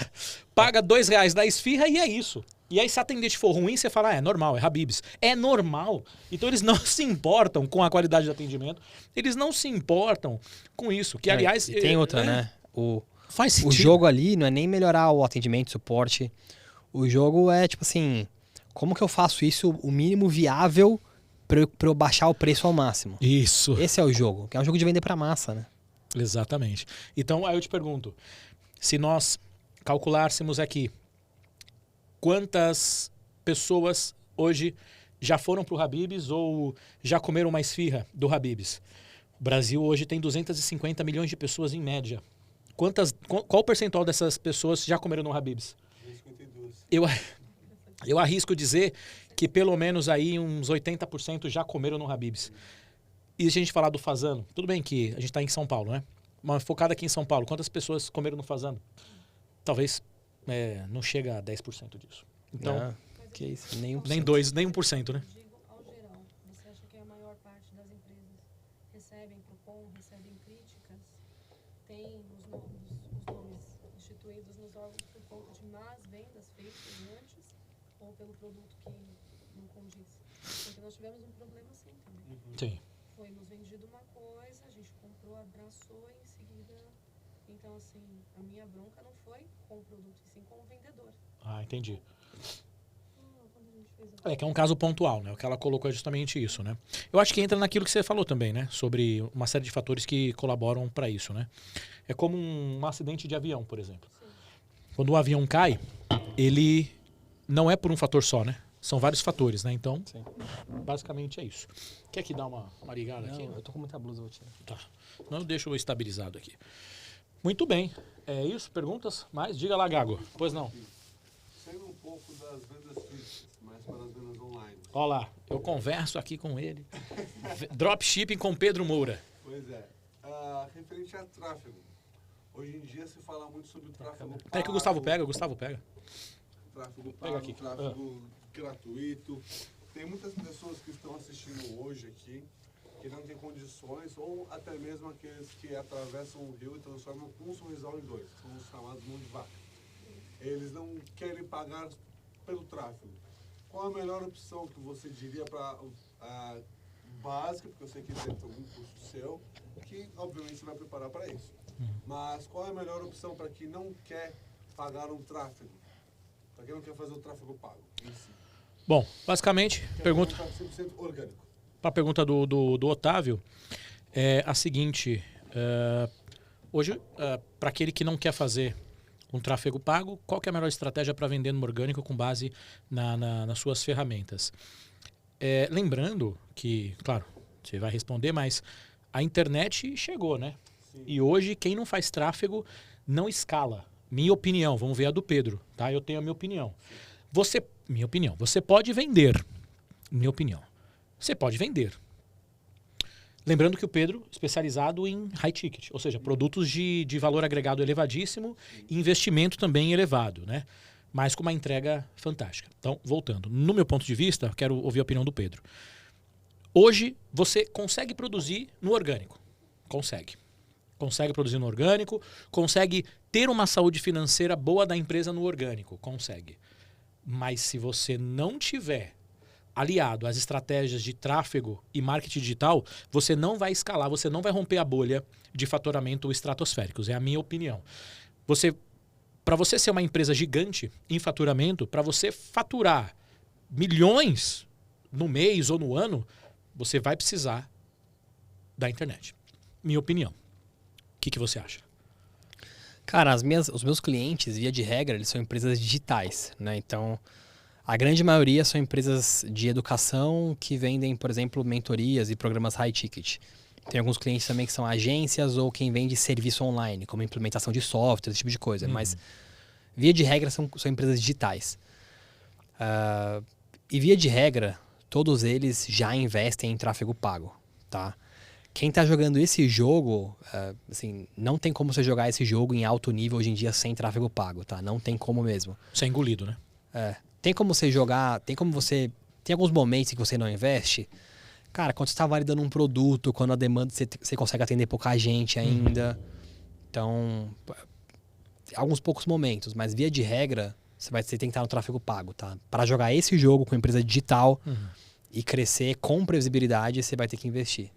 Paga R$2 da esfirra e é isso. E aí se a atendente for ruim, você fala, é normal, é Habib's. É normal. Então eles não se importam com a qualidade de atendimento. Eles não se importam com isso. Que, aliás... E tem outra, né? Faz sentido. O jogo ali não é nem melhorar o atendimento, o suporte. O jogo é tipo assim, como que eu faço isso o mínimo viável para eu baixar o preço ao máximo? Isso. Esse é o jogo, que é um jogo de vender para massa, né? Exatamente. Então, aí eu te pergunto, se nós calculássemos aqui quantas pessoas hoje já foram para o Habib's ou já comeram uma esfirra do Habib's? O Brasil hoje tem 250 milhões de pessoas em média. Qual o percentual dessas pessoas já comeram no Habib's? 52. Eu arrisco dizer que pelo menos aí uns 80% já comeram no Habib's. E se a gente falar do Fazano, tudo bem que a gente está em São Paulo, né? Mas focado aqui em São Paulo, quantas pessoas comeram no Fazano? Talvez não chega a 10% disso. Então, que isso, nem 1%. Nem 1%, né? Digo ao geral, você acha que a maior parte das empresas recebem Procon, recebem críticas, tem os nomes instituídos nos órgãos por conta de más vendas feitas antes ou pelo produto que não condiz? Porque nós tivemos um problema assim também. Sim. Foi nos vendido uma coisa, a gente comprou, abraçou e em seguida... Então, assim, a minha bronca não foi com o produto, e sim com o vendedor. Ah, entendi. Que é um caso pontual, né? O que ela colocou é justamente isso, né? Eu acho que entra naquilo que você falou também, né? Sobre uma série de fatores que colaboram para isso, né? É como um acidente de avião, por exemplo. Sim. Quando o avião cai, ele não é por um fator só, né? São vários fatores, né? Então, sim, basicamente é isso. Quer que dá uma ligada aqui? Eu tô com muita blusa, vou tirar. Tá. Não, eu deixo estabilizado aqui. Muito bem. É isso? Perguntas? Mais? Diga lá, Gago. Pois não. Saindo um pouco das vendas físicas, mas para as vendas online. Olha lá, eu converso aqui com ele. Dropshipping com Pedro Moura. Pois é. Referente a tráfego. Hoje em dia se fala muito sobre tráfego pago. Peraí que o Gustavo pega, Tráfego pago, pega aqui. Tráfego gratuito. Tem muitas pessoas que estão assistindo hoje aqui que não têm condições, ou até mesmo aqueles que atravessam o rio e transformam um sorrisal em 2, são os chamados mão de vaca. Eles não querem pagar pelo tráfego. qual a melhor opção que você diria para básica, porque eu sei que deve ter algum curso seu, que obviamente você vai preparar para isso. Mas qual é a melhor opção para quem não quer pagar um tráfego? Para quem não quer fazer o tráfego pago em si? Bom, basicamente, pergunta... 100% orgânico. Para a pergunta do Otávio, é a seguinte: hoje, para aquele que não quer fazer um tráfego pago, qual que é a melhor estratégia para vender no orgânico com base nas suas ferramentas? Lembrando que, claro, você vai responder, mas a internet chegou, né? Sim. E hoje quem não faz tráfego não escala. Minha opinião, vamos ver a do Pedro, tá? Eu tenho a minha opinião. Minha opinião, você pode vender. Minha opinião. Você pode vender. Lembrando que o Pedro é especializado em high ticket, ou seja, produtos de valor agregado elevadíssimo e investimento também elevado, né? Mas com uma entrega fantástica. Então, voltando. No meu ponto de vista, quero ouvir a opinião do Pedro. Hoje, você consegue produzir no orgânico. Consegue. Consegue produzir no orgânico, consegue ter uma saúde financeira boa da empresa no orgânico. Consegue. Mas se você não tiver aliado às estratégias de tráfego e marketing digital, você não vai escalar, você não vai romper a bolha de faturamento estratosféricos. É a minha opinião. Para você ser uma empresa gigante em faturamento, para você faturar milhões no mês ou no ano, você vai precisar da internet. Minha opinião. O que você acha? Cara, os meus clientes, via de regra, eles são empresas digitais, né? Então, a grande maioria são empresas de educação que vendem, por exemplo, mentorias e programas high ticket. Tem alguns clientes também que são agências ou quem vende serviço online, como implementação de software, esse tipo de coisa. Mas, via de regra, são empresas digitais. E via de regra, todos eles já investem em tráfego pago, tá? Quem está jogando esse jogo, assim, não tem como você jogar esse jogo em alto nível hoje em dia sem tráfego pago, tá? Não tem como mesmo. Você é engolido, né? Tem como você jogar, tem alguns momentos que você não investe. Cara, quando você está validando um produto, quando a demanda você consegue atender pouca gente ainda. Então, alguns poucos momentos, mas via de regra, você tem que estar no tráfego pago, tá? Para jogar esse jogo com empresa digital e crescer com previsibilidade, você vai ter que investir.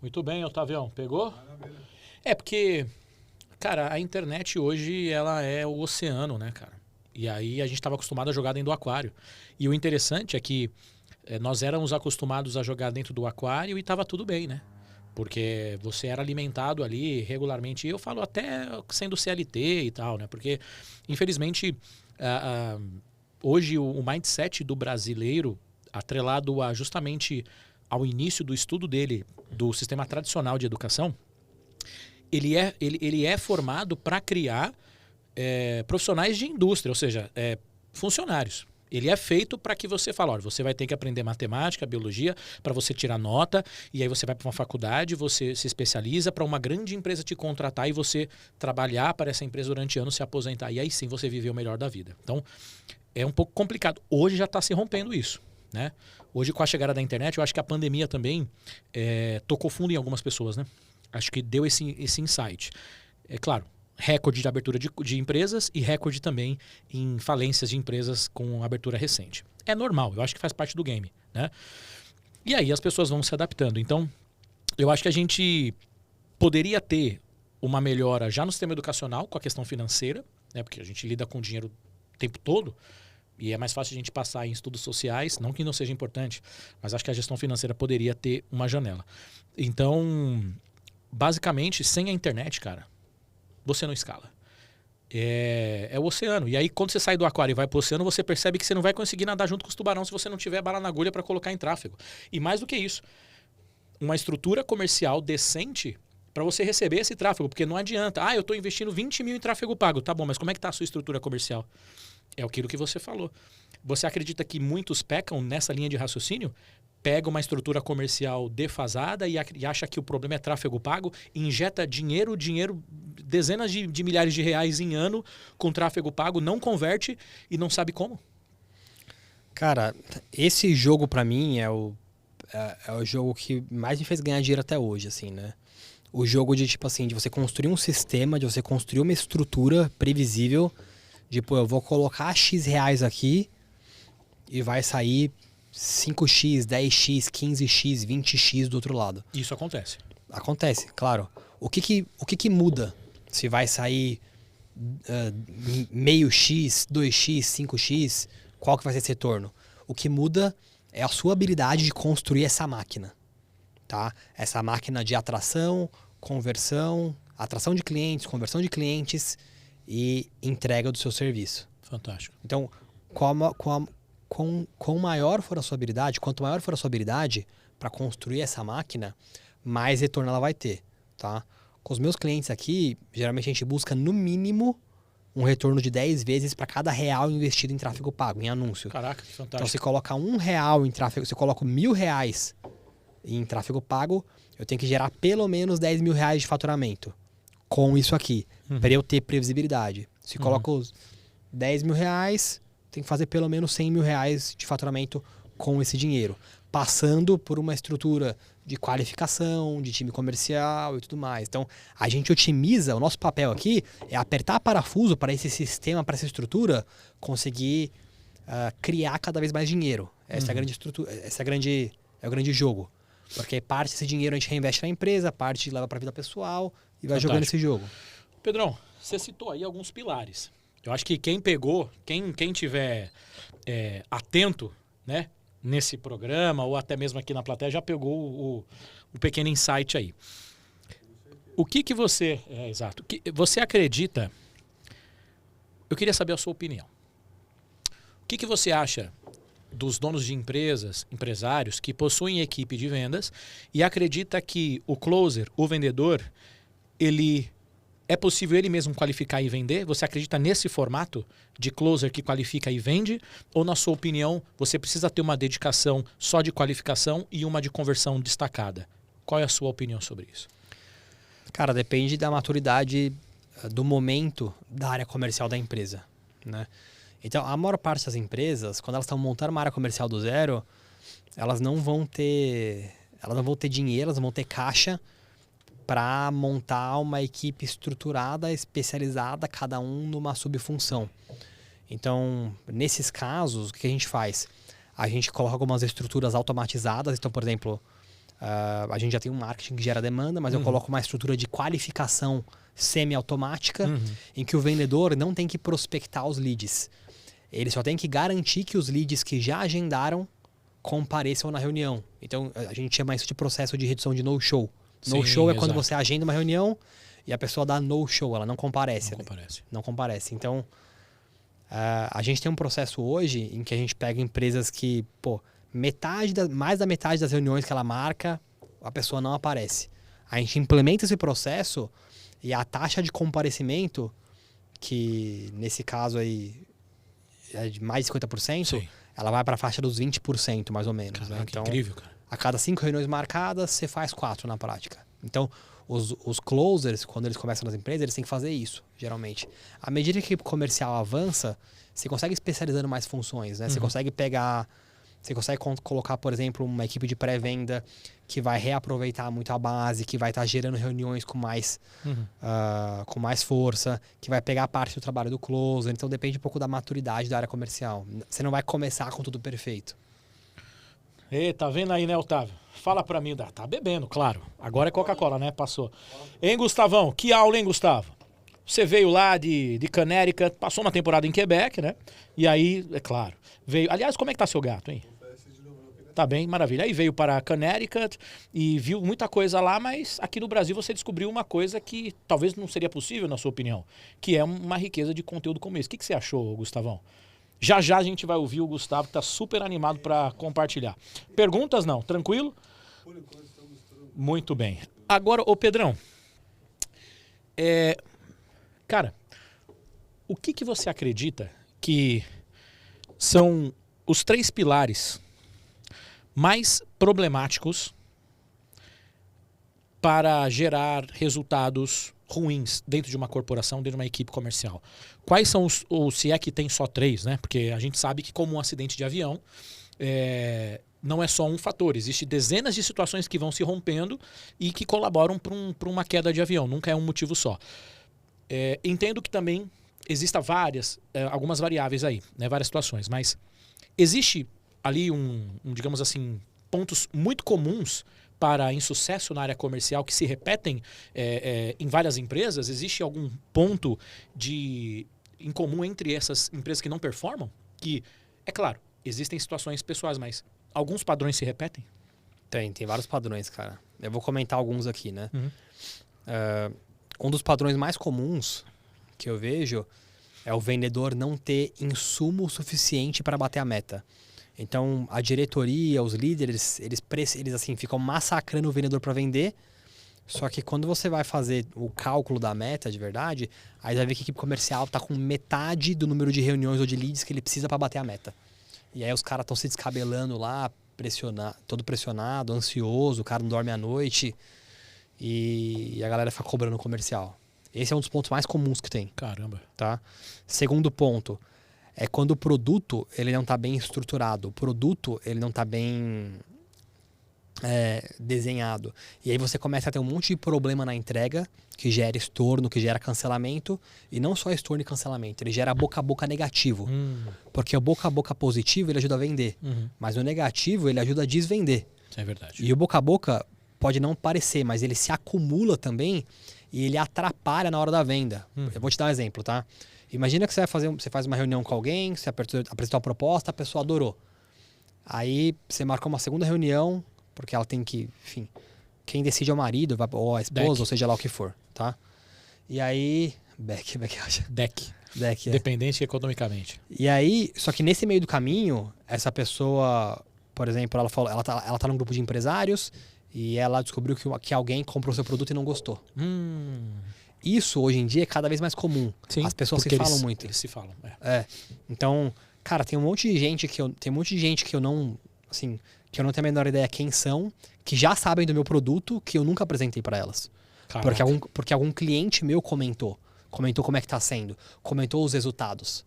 Muito bem, Otavião. Pegou? Maravilha. Porque, cara, a internet hoje, ela é o oceano, né, cara? E aí a gente estava acostumado a jogar dentro do aquário. E o interessante é que nós éramos acostumados a jogar dentro do aquário e estava tudo bem, né? Porque você era alimentado ali regularmente. E eu falo até sendo CLT e tal, né? Porque, infelizmente, hoje o mindset do brasileiro, atrelado justamente ao início do estudo dele, do sistema tradicional de educação, ele é formado para criar profissionais de indústria, ou seja, funcionários. Ele é feito para que você fale, olha, você vai ter que aprender matemática, biologia, para você tirar nota, e aí você vai para uma faculdade, você se especializa para uma grande empresa te contratar e você trabalhar para essa empresa durante anos, se aposentar, e aí sim você viver o melhor da vida. Então, é um pouco complicado. Hoje já está se rompendo isso, né? Hoje, com a chegada da internet, eu acho que a pandemia também tocou fundo em algumas pessoas, né? Acho que deu esse insight. É claro, recorde de abertura de empresas e recorde também em falências de empresas com abertura recente. É normal, eu acho que faz parte do game, né? E aí as pessoas vão se adaptando. Então, eu acho que a gente poderia ter uma melhora já no sistema educacional com a questão financeira, né? Porque a gente lida com dinheiro o tempo todo e é mais fácil a gente passar em estudos sociais, não que não seja importante, mas acho que a gestão financeira poderia ter uma janela. Então, basicamente, sem a internet, cara, você não escala. É o oceano. E aí, quando você sai do aquário e vai para o oceano, você percebe que você não vai conseguir nadar junto com os tubarões se você não tiver bala na agulha para colocar em tráfego. E mais do que isso, uma estrutura comercial decente para você receber esse tráfego. Porque não adianta. Eu estou investindo 20 mil em tráfego pago. Tá bom, mas como é que está a sua estrutura comercial? É aquilo que você falou. Você acredita que muitos pecam nessa linha de raciocínio? Pega uma estrutura comercial defasada e acha que o problema é tráfego pago, injeta dinheiro, dezenas de milhares de reais em ano com tráfego pago, não converte e não sabe como? Cara, esse jogo pra mim é o jogo que mais me fez ganhar dinheiro até hoje, assim, né? O jogo de, tipo assim, de você construir um sistema, de você construir uma estrutura previsível, de, pô, eu vou colocar X reais aqui e vai sair 5x, 10x, 15x, 20x do outro lado. Isso acontece. Acontece, claro. O que muda se vai sair meio x, 2x, 5x? Qual que vai ser esse retorno? O que muda é a sua habilidade de construir essa máquina. Tá? Essa máquina de atração, conversão, atração de clientes, conversão de clientes e entrega do seu serviço. Fantástico. Então, quanto maior for a sua habilidade para construir essa máquina, mais retorno ela vai ter, tá? Com os meus clientes aqui, geralmente a gente busca no mínimo um retorno de 10 vezes para cada real investido em tráfego pago, em anúncio. Caraca, que fantástico. Então, se coloca R$1 em tráfego, se eu coloco R$1.000 em tráfego pago, eu tenho que gerar pelo menos R$10.000 de faturamento com isso aqui, para eu ter previsibilidade. Se coloco os R$10.000, tem que fazer pelo menos R$100.000 de faturamento com esse dinheiro, passando por uma estrutura de qualificação, de time comercial e tudo mais. Então, a gente otimiza, o nosso papel aqui é apertar parafuso para esse sistema, para essa estrutura, conseguir criar cada vez mais dinheiro. Essa é a grande estrutura, é o grande jogo. Porque parte desse dinheiro a gente reinveste na empresa, parte leva para a vida pessoal e vai jogando esse jogo. Pedrão, você citou aí alguns pilares. Eu acho que quem pegou, quem tiver atento, né, nesse programa ou até mesmo aqui na plateia já pegou o pequeno insight aí. O que você... exato. Você acredita... Eu queria saber a sua opinião. O que você acha dos donos de empresas, empresários que possuem equipe de vendas e acredita que o closer, o vendedor, é possível ele mesmo qualificar e vender? Você acredita nesse formato de closer que qualifica e vende? Ou, na sua opinião, você precisa ter uma dedicação só de qualificação e uma de conversão destacada? Qual é a sua opinião sobre isso? Cara, depende da maturidade do momento da área comercial da empresa, né? Então, a maior parte das empresas, quando elas estão montando uma área comercial do zero, elas não vão ter dinheiro, elas não vão ter caixa para montar uma equipe estruturada, especializada, cada um numa subfunção. Então, nesses casos, o que a gente faz? A gente coloca algumas estruturas automatizadas. Então, por exemplo, a gente já tem um marketing que gera demanda, mas eu coloco uma estrutura de qualificação semi-automática, em que o vendedor não tem que prospectar os leads. Ele só tem que garantir que os leads que já agendaram compareçam na reunião. Então, a gente chama isso de processo de redução de no-show. No-show é quando você agenda uma reunião e a pessoa dá no-show, ela não comparece. Não comparece. Então, a gente tem um processo hoje em que a gente pega empresas que, mais da metade das reuniões que ela marca, a pessoa não aparece. A gente implementa esse processo e a taxa de comparecimento, que nesse caso aí é de mais de 50%, sim, ela vai para a faixa dos 20%, mais ou menos. Caraca, né? Então, incrível, cara. A cada 5 reuniões marcadas, você faz 4 na prática. Então, os closers, quando eles começam nas empresas, eles têm que fazer isso, geralmente. À medida que o comercial avança, você consegue especializando mais funções, né? Você consegue colocar, por exemplo, uma equipe de pré-venda que vai reaproveitar muito a base, que vai estar gerando reuniões com mais força, que vai pegar parte do trabalho do closer. Então, depende um pouco da maturidade da área comercial. Você não vai começar com tudo perfeito. Tá vendo aí, né, Otávio? Fala pra mim. Tá bebendo, claro. Agora é Coca-Cola, né? Passou. Hein, Gustavão? Que aula, hein, Gustavo? Você veio lá de Connecticut, passou uma temporada em Quebec, né? E aí, é claro, veio... Aliás, como é que tá seu gato, hein? Tá bem, maravilha. Aí veio para Connecticut e viu muita coisa lá, mas aqui no Brasil você descobriu uma coisa que talvez não seria possível, na sua opinião, que é uma riqueza de conteúdo como esse. O que você achou, Gustavão? Já a gente vai ouvir o Gustavo, que tá super animado para compartilhar. Perguntas não? Tranquilo? Por enquanto estamos tranquilos. Muito bem. Agora, ô Pedrão, cara, o que você acredita que são os 3 pilares mais problemáticos para gerar resultados ruins dentro de uma corporação, dentro de uma equipe comercial? Quais são ou se é que tem só 3, né? Porque a gente sabe que, como um acidente de avião, não é só um fator. Existem dezenas de situações que vão se rompendo e que colaboram para uma queda de avião. Nunca é um motivo só. Entendo que também existam algumas variáveis aí, né? Várias situações, mas Existe ali digamos assim, pontos muito comuns para insucesso na área comercial que se repetem em várias empresas? Existe algum ponto em comum entre essas empresas que não performam? Que, é claro, existem situações pessoais, mas alguns padrões se repetem? Tem vários padrões, cara. Eu vou comentar alguns aqui, né? Uhum. Um dos padrões mais comuns que eu vejo é o vendedor não ter insumo suficiente para bater a meta. Então, a diretoria, os líderes, eles assim, ficam massacrando o vendedor para vender. Só que quando você vai fazer o cálculo da meta de verdade, aí vai ver que a equipe comercial está com metade do número de reuniões ou de leads que ele precisa para bater a meta. E aí os caras estão se descabelando lá, todo pressionado, ansioso, o cara não dorme à noite e a galera fica cobrando o comercial. Esse é um dos pontos mais comuns que tem. Caramba. Tá? Segundo ponto, é quando o produto ele não está bem estruturado, o produto ele não está bem desenhado. E aí você começa a ter um monte de problema na entrega, que gera estorno, que gera cancelamento, e não só estorno e cancelamento, ele gera boca a boca negativo. Porque o boca a boca positivo ele ajuda a vender, mas o negativo ele ajuda a desvender. Isso é verdade. E o boca a boca pode não parecer, mas ele se acumula também e ele atrapalha na hora da venda. Eu vou te dar um exemplo, tá? Imagina que você faz uma reunião com alguém, você apresentou uma proposta, a pessoa adorou. Aí você marcou uma segunda reunião, porque ela tem que, enfim, quem decide é o marido, ou a esposa, ou seja lá o que for, tá? E aí, Beck acha. Deck. Deck, Dependente economicamente. E aí, só que nesse meio do caminho, essa pessoa, por exemplo, ela tá num grupo de empresários e ela descobriu que alguém comprou seu produto e não gostou. Isso, hoje em dia, é cada vez mais comum. Sim, as pessoas se falam muito. Eles se falam, Então, cara, tem um monte de gente que eu não, assim, que eu não tenho a menor ideia quem são, que já sabem do meu produto, que eu nunca apresentei para elas. Porque algum cliente meu comentou como é que tá sendo, comentou os resultados,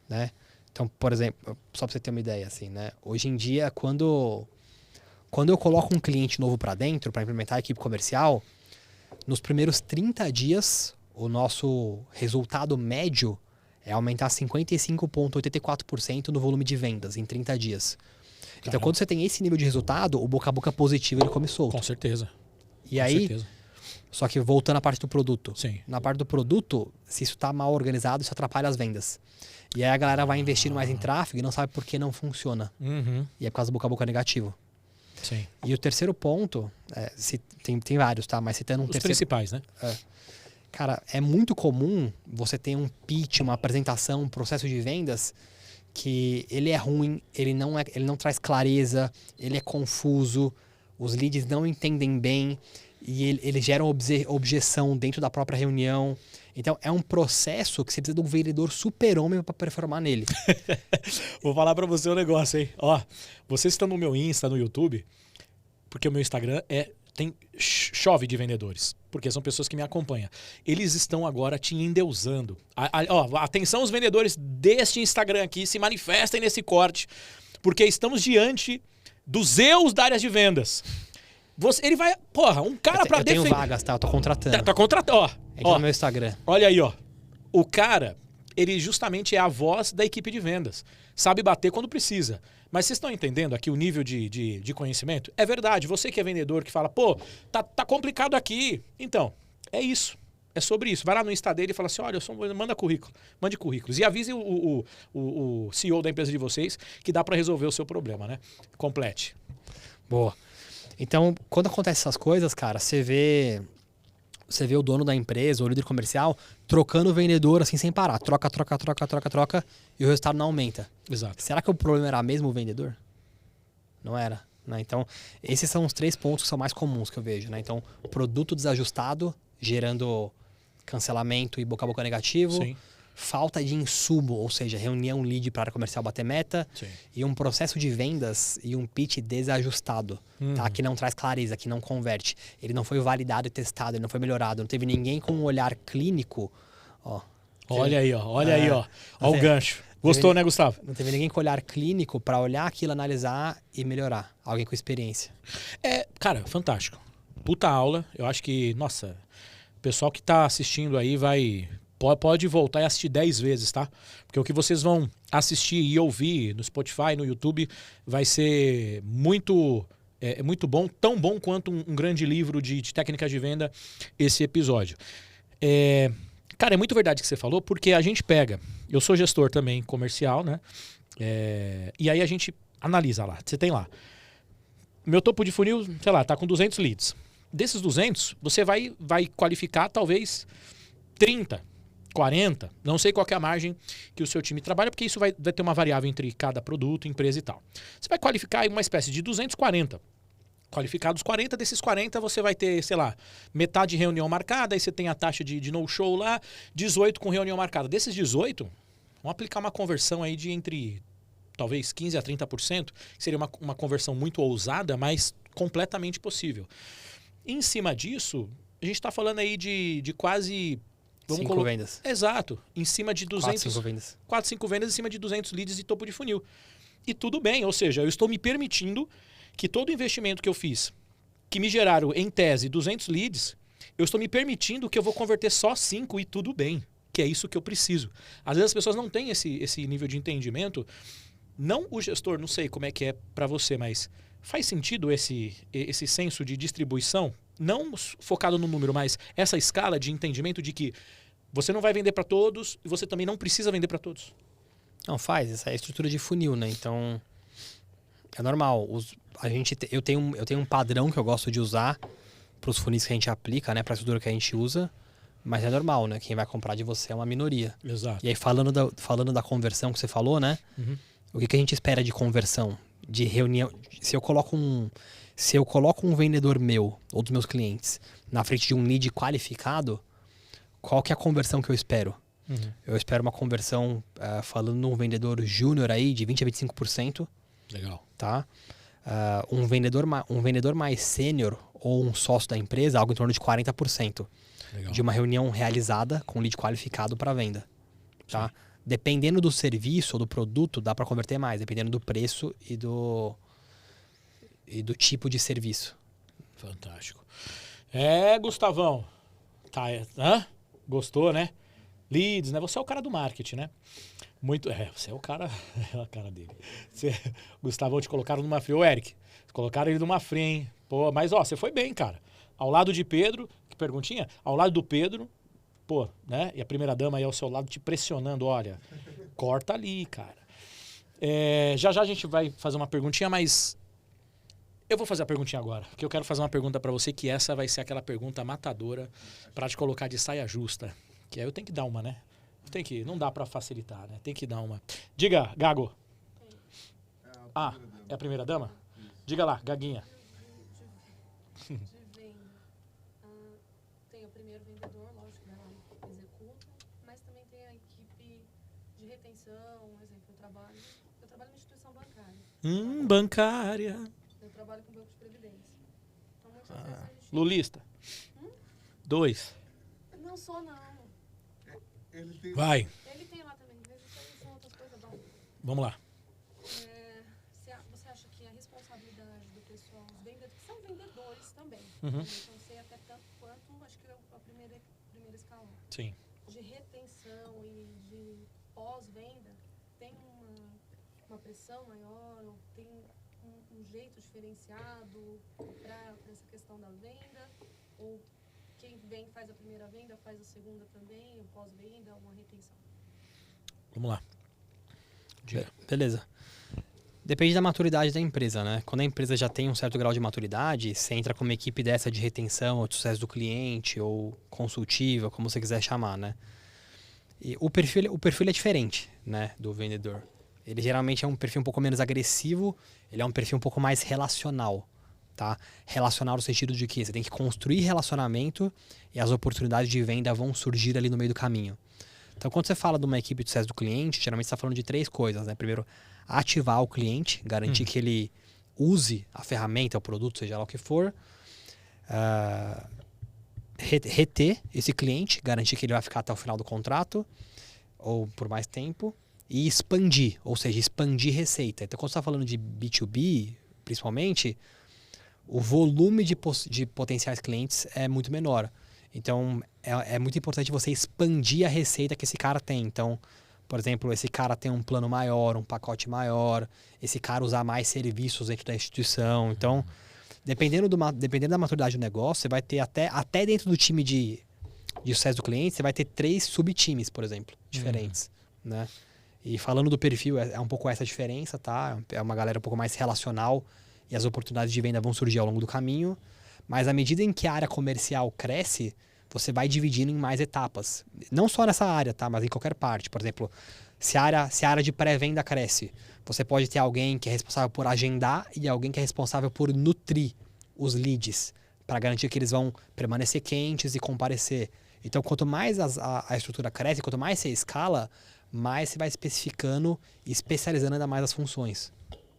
né? Então, por exemplo, só pra você ter uma ideia, assim, né? Hoje em dia, quando eu coloco um cliente novo para dentro, para implementar a equipe comercial, nos primeiros 30 dias, o nosso resultado médio é aumentar 55,84% no volume de vendas em 30 dias. Então, Caramba. quando você tem esse nível de resultado, o boca a boca positivo ele come solto. Com certeza. E aí, só que voltando à parte do produto. Sim. Na parte do produto, se isso está mal organizado, isso atrapalha as vendas. E aí a galera vai investindo mais em tráfego e não sabe por que não funciona. E é por causa do boca a boca negativo. Sim. E o terceiro ponto, tem vários, tá? Mas citando um terceiro... principais, né? Cara, é muito comum você ter um pitch, uma apresentação, um processo de vendas que ele é ruim, ele não traz clareza, ele é confuso, os leads não entendem bem e ele gera uma objeção dentro da própria reunião. Então, é um processo que você precisa de um vendedor super-homem para performar nele. Vou falar pra você um negócio, hein? Ó, vocês estão no meu Insta, no YouTube, porque o meu Instagram chove de vendedores, porque são pessoas que me acompanham. Eles estão agora te endeusando. Atenção os vendedores deste Instagram aqui, se manifestem nesse corte, porque estamos diante dos Zeus da área de vendas. Ele vai... Porra, um cara pra defender... Eu tenho vagas, tá? Eu tô contratando. Tá contratando, ó. Entra no meu Instagram. Olha aí, ó. O cara, ele justamente é a voz da equipe de vendas. Sabe bater quando precisa. Mas vocês estão entendendo aqui o nível de conhecimento? É verdade. Você que é vendedor, que fala, pô, tá complicado aqui. Então, é isso. É sobre isso. Vai lá no Insta dele e fala assim, olha, manda currículo. Mande currículos. E avise o CEO da empresa de vocês que dá para resolver o seu problema, né? Complete. Boa. Então, quando acontece essas coisas, cara, você vê o dono da empresa, o líder comercial, trocando o vendedor assim sem parar. Troca, e o resultado não aumenta. Exato. Será que o problema era mesmo o vendedor? Não era, né? Então, esses são os 3 pontos que são mais comuns que eu vejo, né? Então, produto desajustado, gerando cancelamento e boca a boca negativo. Sim. Falta de insumo, ou seja, reunião lead para a área comercial bater meta. Sim. E um processo de vendas e um pitch desajustado, tá? Que não traz clareza, que não converte. Ele não foi validado e testado, ele não foi melhorado. Não teve ninguém com um olhar clínico. Ó, Olha aí, ó. Olha aí, ó. Olha o gancho. Gostou, né, Gustavo? Não teve ninguém com olhar clínico para olhar aquilo, analisar e melhorar. Alguém com experiência. Cara, fantástico. Puta aula. Eu acho que, nossa, o pessoal que tá assistindo aí vai pode voltar e assistir 10 vezes, tá? Porque o que vocês vão assistir e ouvir no Spotify, no YouTube, vai ser muito bom, tão bom quanto um grande livro de técnicas de venda, esse episódio. Cara, é muito verdade o que você falou, porque a gente pega, eu sou gestor também comercial, né? E aí a gente analisa lá, você tem lá, meu topo de funil, sei lá, tá com 200 leads. Desses 200, você vai qualificar talvez 30, 40, não sei qual que é a margem que o seu time trabalha, porque isso vai ter uma variável entre cada produto, empresa e tal. Você vai qualificar uma espécie de 240. Qualificados 40, desses 40 você vai ter, sei lá, metade de reunião marcada, aí você tem a taxa de no-show lá, 18 com reunião marcada. Desses 18, vamos aplicar uma conversão aí de entre talvez 15% a 30%, que seria uma conversão muito ousada, mas completamente possível. Em cima disso, a gente está falando aí de quase... 5 vendas. Exato. Em cima de 200... 4, 5 vendas. 4, 5 vendas em cima de 200 leads de topo de funil. E tudo bem, ou seja, eu estou me permitindo que todo investimento que eu fiz, que me geraram, em tese, 200 leads, eu estou me permitindo que eu vou converter só 5 e tudo bem, que é isso que eu preciso. Às vezes as pessoas não têm esse nível de entendimento. Não o gestor, não sei como é que é para você, mas faz sentido esse senso de distribuição? Não focado no número, mas essa escala de entendimento de que você não vai vender para todos e você também não precisa vender para todos. Não, faz. Essa é a estrutura de funil, né? Então, é normal. Eu tenho um padrão que eu gosto de usar para os funis que a gente aplica, né? Para a estrutura que a gente usa. Mas é normal, né? Quem vai comprar de você é uma minoria. Exato. E aí, falando da conversão que você falou, né? Uhum. O que a gente espera de conversão? De reunião... Se eu coloco um vendedor meu, ou dos meus clientes, na frente de um lead qualificado, qual que é a conversão que eu espero? Uhum. Eu espero uma conversão, falando num vendedor júnior aí, de 20% a 25%. Legal. Tá? Um vendedor mais sênior ou um sócio da empresa, algo em torno de 40%. Legal. De uma reunião realizada com lead qualificado para venda. Tá? Dependendo do serviço ou do produto, dá para converter mais, dependendo do preço e do tipo de serviço. Fantástico. Gustavão. Tá, gostou, né? Leads, né? Você é o cara do marketing, né? Você é o cara... É a cara dele. Gustavão, te colocaram numa free. Ô, Eric, colocaram ele numa free, hein? Pô, mas você foi bem, cara. Ao lado de Pedro, que perguntinha? Ao lado do Pedro, pô, né? E a primeira dama aí ao seu lado te pressionando, olha, corta ali, cara. Já a gente vai fazer uma perguntinha, mas eu vou fazer a perguntinha agora, porque eu quero fazer uma pergunta pra você, que essa vai ser aquela pergunta matadora pra te colocar de saia justa. Que aí eu tenho que dar uma, né? Não dá pra facilitar, né? Tem que dar uma. Diga, Gago. É a primeira dama? Diga lá, Gaguinha. De venda. Tem o primeiro vendedor, lógico, né, lá executa, mas também tem a equipe de retenção, por exemplo, eu trabalho em instituição bancária. Bancária. Eu trabalho com banco de previdência. Então, muitas vezes a gente... Lulista. 2. Não sou, não. Vai. Ele tem lá também, mas isso aí são outras coisas. Vamos lá. Você acha que a responsabilidade do pessoal, os vendedores, que são vendedores também, Uhum. então sei até tanto quanto, acho que é a primeira escalão, Sim. de retenção e de pós-venda, tem uma pressão maior, ou tem um jeito diferenciado para essa questão da venda, ou quem vem faz a primeira venda, faz a segunda também, o pós-venda, uma retenção? Vamos lá. Diga. Beleza. Depende da maturidade da empresa, né? Quando a empresa já tem um certo grau de maturidade, você entra com uma equipe dessa de retenção, ou de sucesso do cliente, ou consultiva, como você quiser chamar, né? E o perfil é diferente, né, do vendedor. Ele geralmente é um perfil um pouco menos agressivo, ele é um perfil um pouco mais relacional, tá? Relacional no sentido de que você tem que construir relacionamento e as oportunidades de venda vão surgir ali no meio do caminho. Então, quando você fala de uma equipe de sucesso do cliente, geralmente você está falando de 3 coisas, né? Primeiro, ativar o cliente, garantir que ele use a ferramenta, o produto, seja lá o que for. Reter esse cliente, garantir que ele vai ficar até o final do contrato ou por mais tempo. E expandir, ou seja, expandir receita. Então, quando você está falando de B2B, principalmente, o volume de potenciais clientes é muito menor. Então, é muito importante você expandir a receita que esse cara tem. Então, por exemplo, esse cara tem um plano maior, um pacote maior, esse cara usar mais serviços dentro da instituição. Então, dependendo da maturidade do negócio, você vai ter até dentro do time de sucesso do cliente, você vai ter 3 subtimes, por exemplo, diferentes, né? E falando do perfil, é um pouco essa a diferença, tá? É uma galera um pouco mais relacional e as oportunidades de venda vão surgir ao longo do caminho. Mas à medida em que a área comercial cresce, você vai dividindo em mais etapas. Não só nessa área, tá? Mas em qualquer parte. Por exemplo, se a área de pré-venda cresce, você pode ter alguém que é responsável por agendar e alguém que é responsável por nutrir os leads, para garantir que eles vão permanecer quentes e comparecer. Então, quanto mais a estrutura cresce, quanto mais você escala, mais você vai especificando e especializando ainda mais as funções.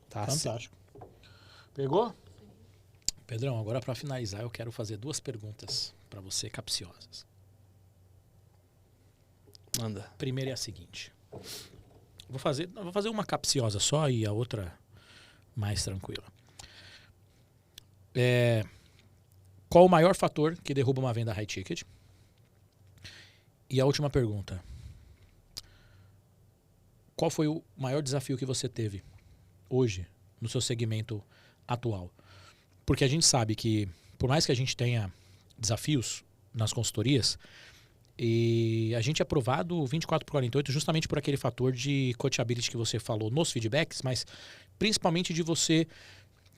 Tá? Fantástico. Pegou? Pedrão, agora para finalizar, eu quero fazer 2 perguntas para você capciosas. Manda. Primeira é a seguinte. Vou fazer uma capciosa só e a outra mais tranquila. Qual o maior fator que derruba uma venda high ticket? E a última pergunta. Qual foi o maior desafio que você teve hoje no seu segmento atual? Porque a gente sabe que, por mais que a gente tenha desafios nas consultorias, e a gente é aprovado 24/48 justamente por aquele fator de coachability que você falou nos feedbacks, mas principalmente de você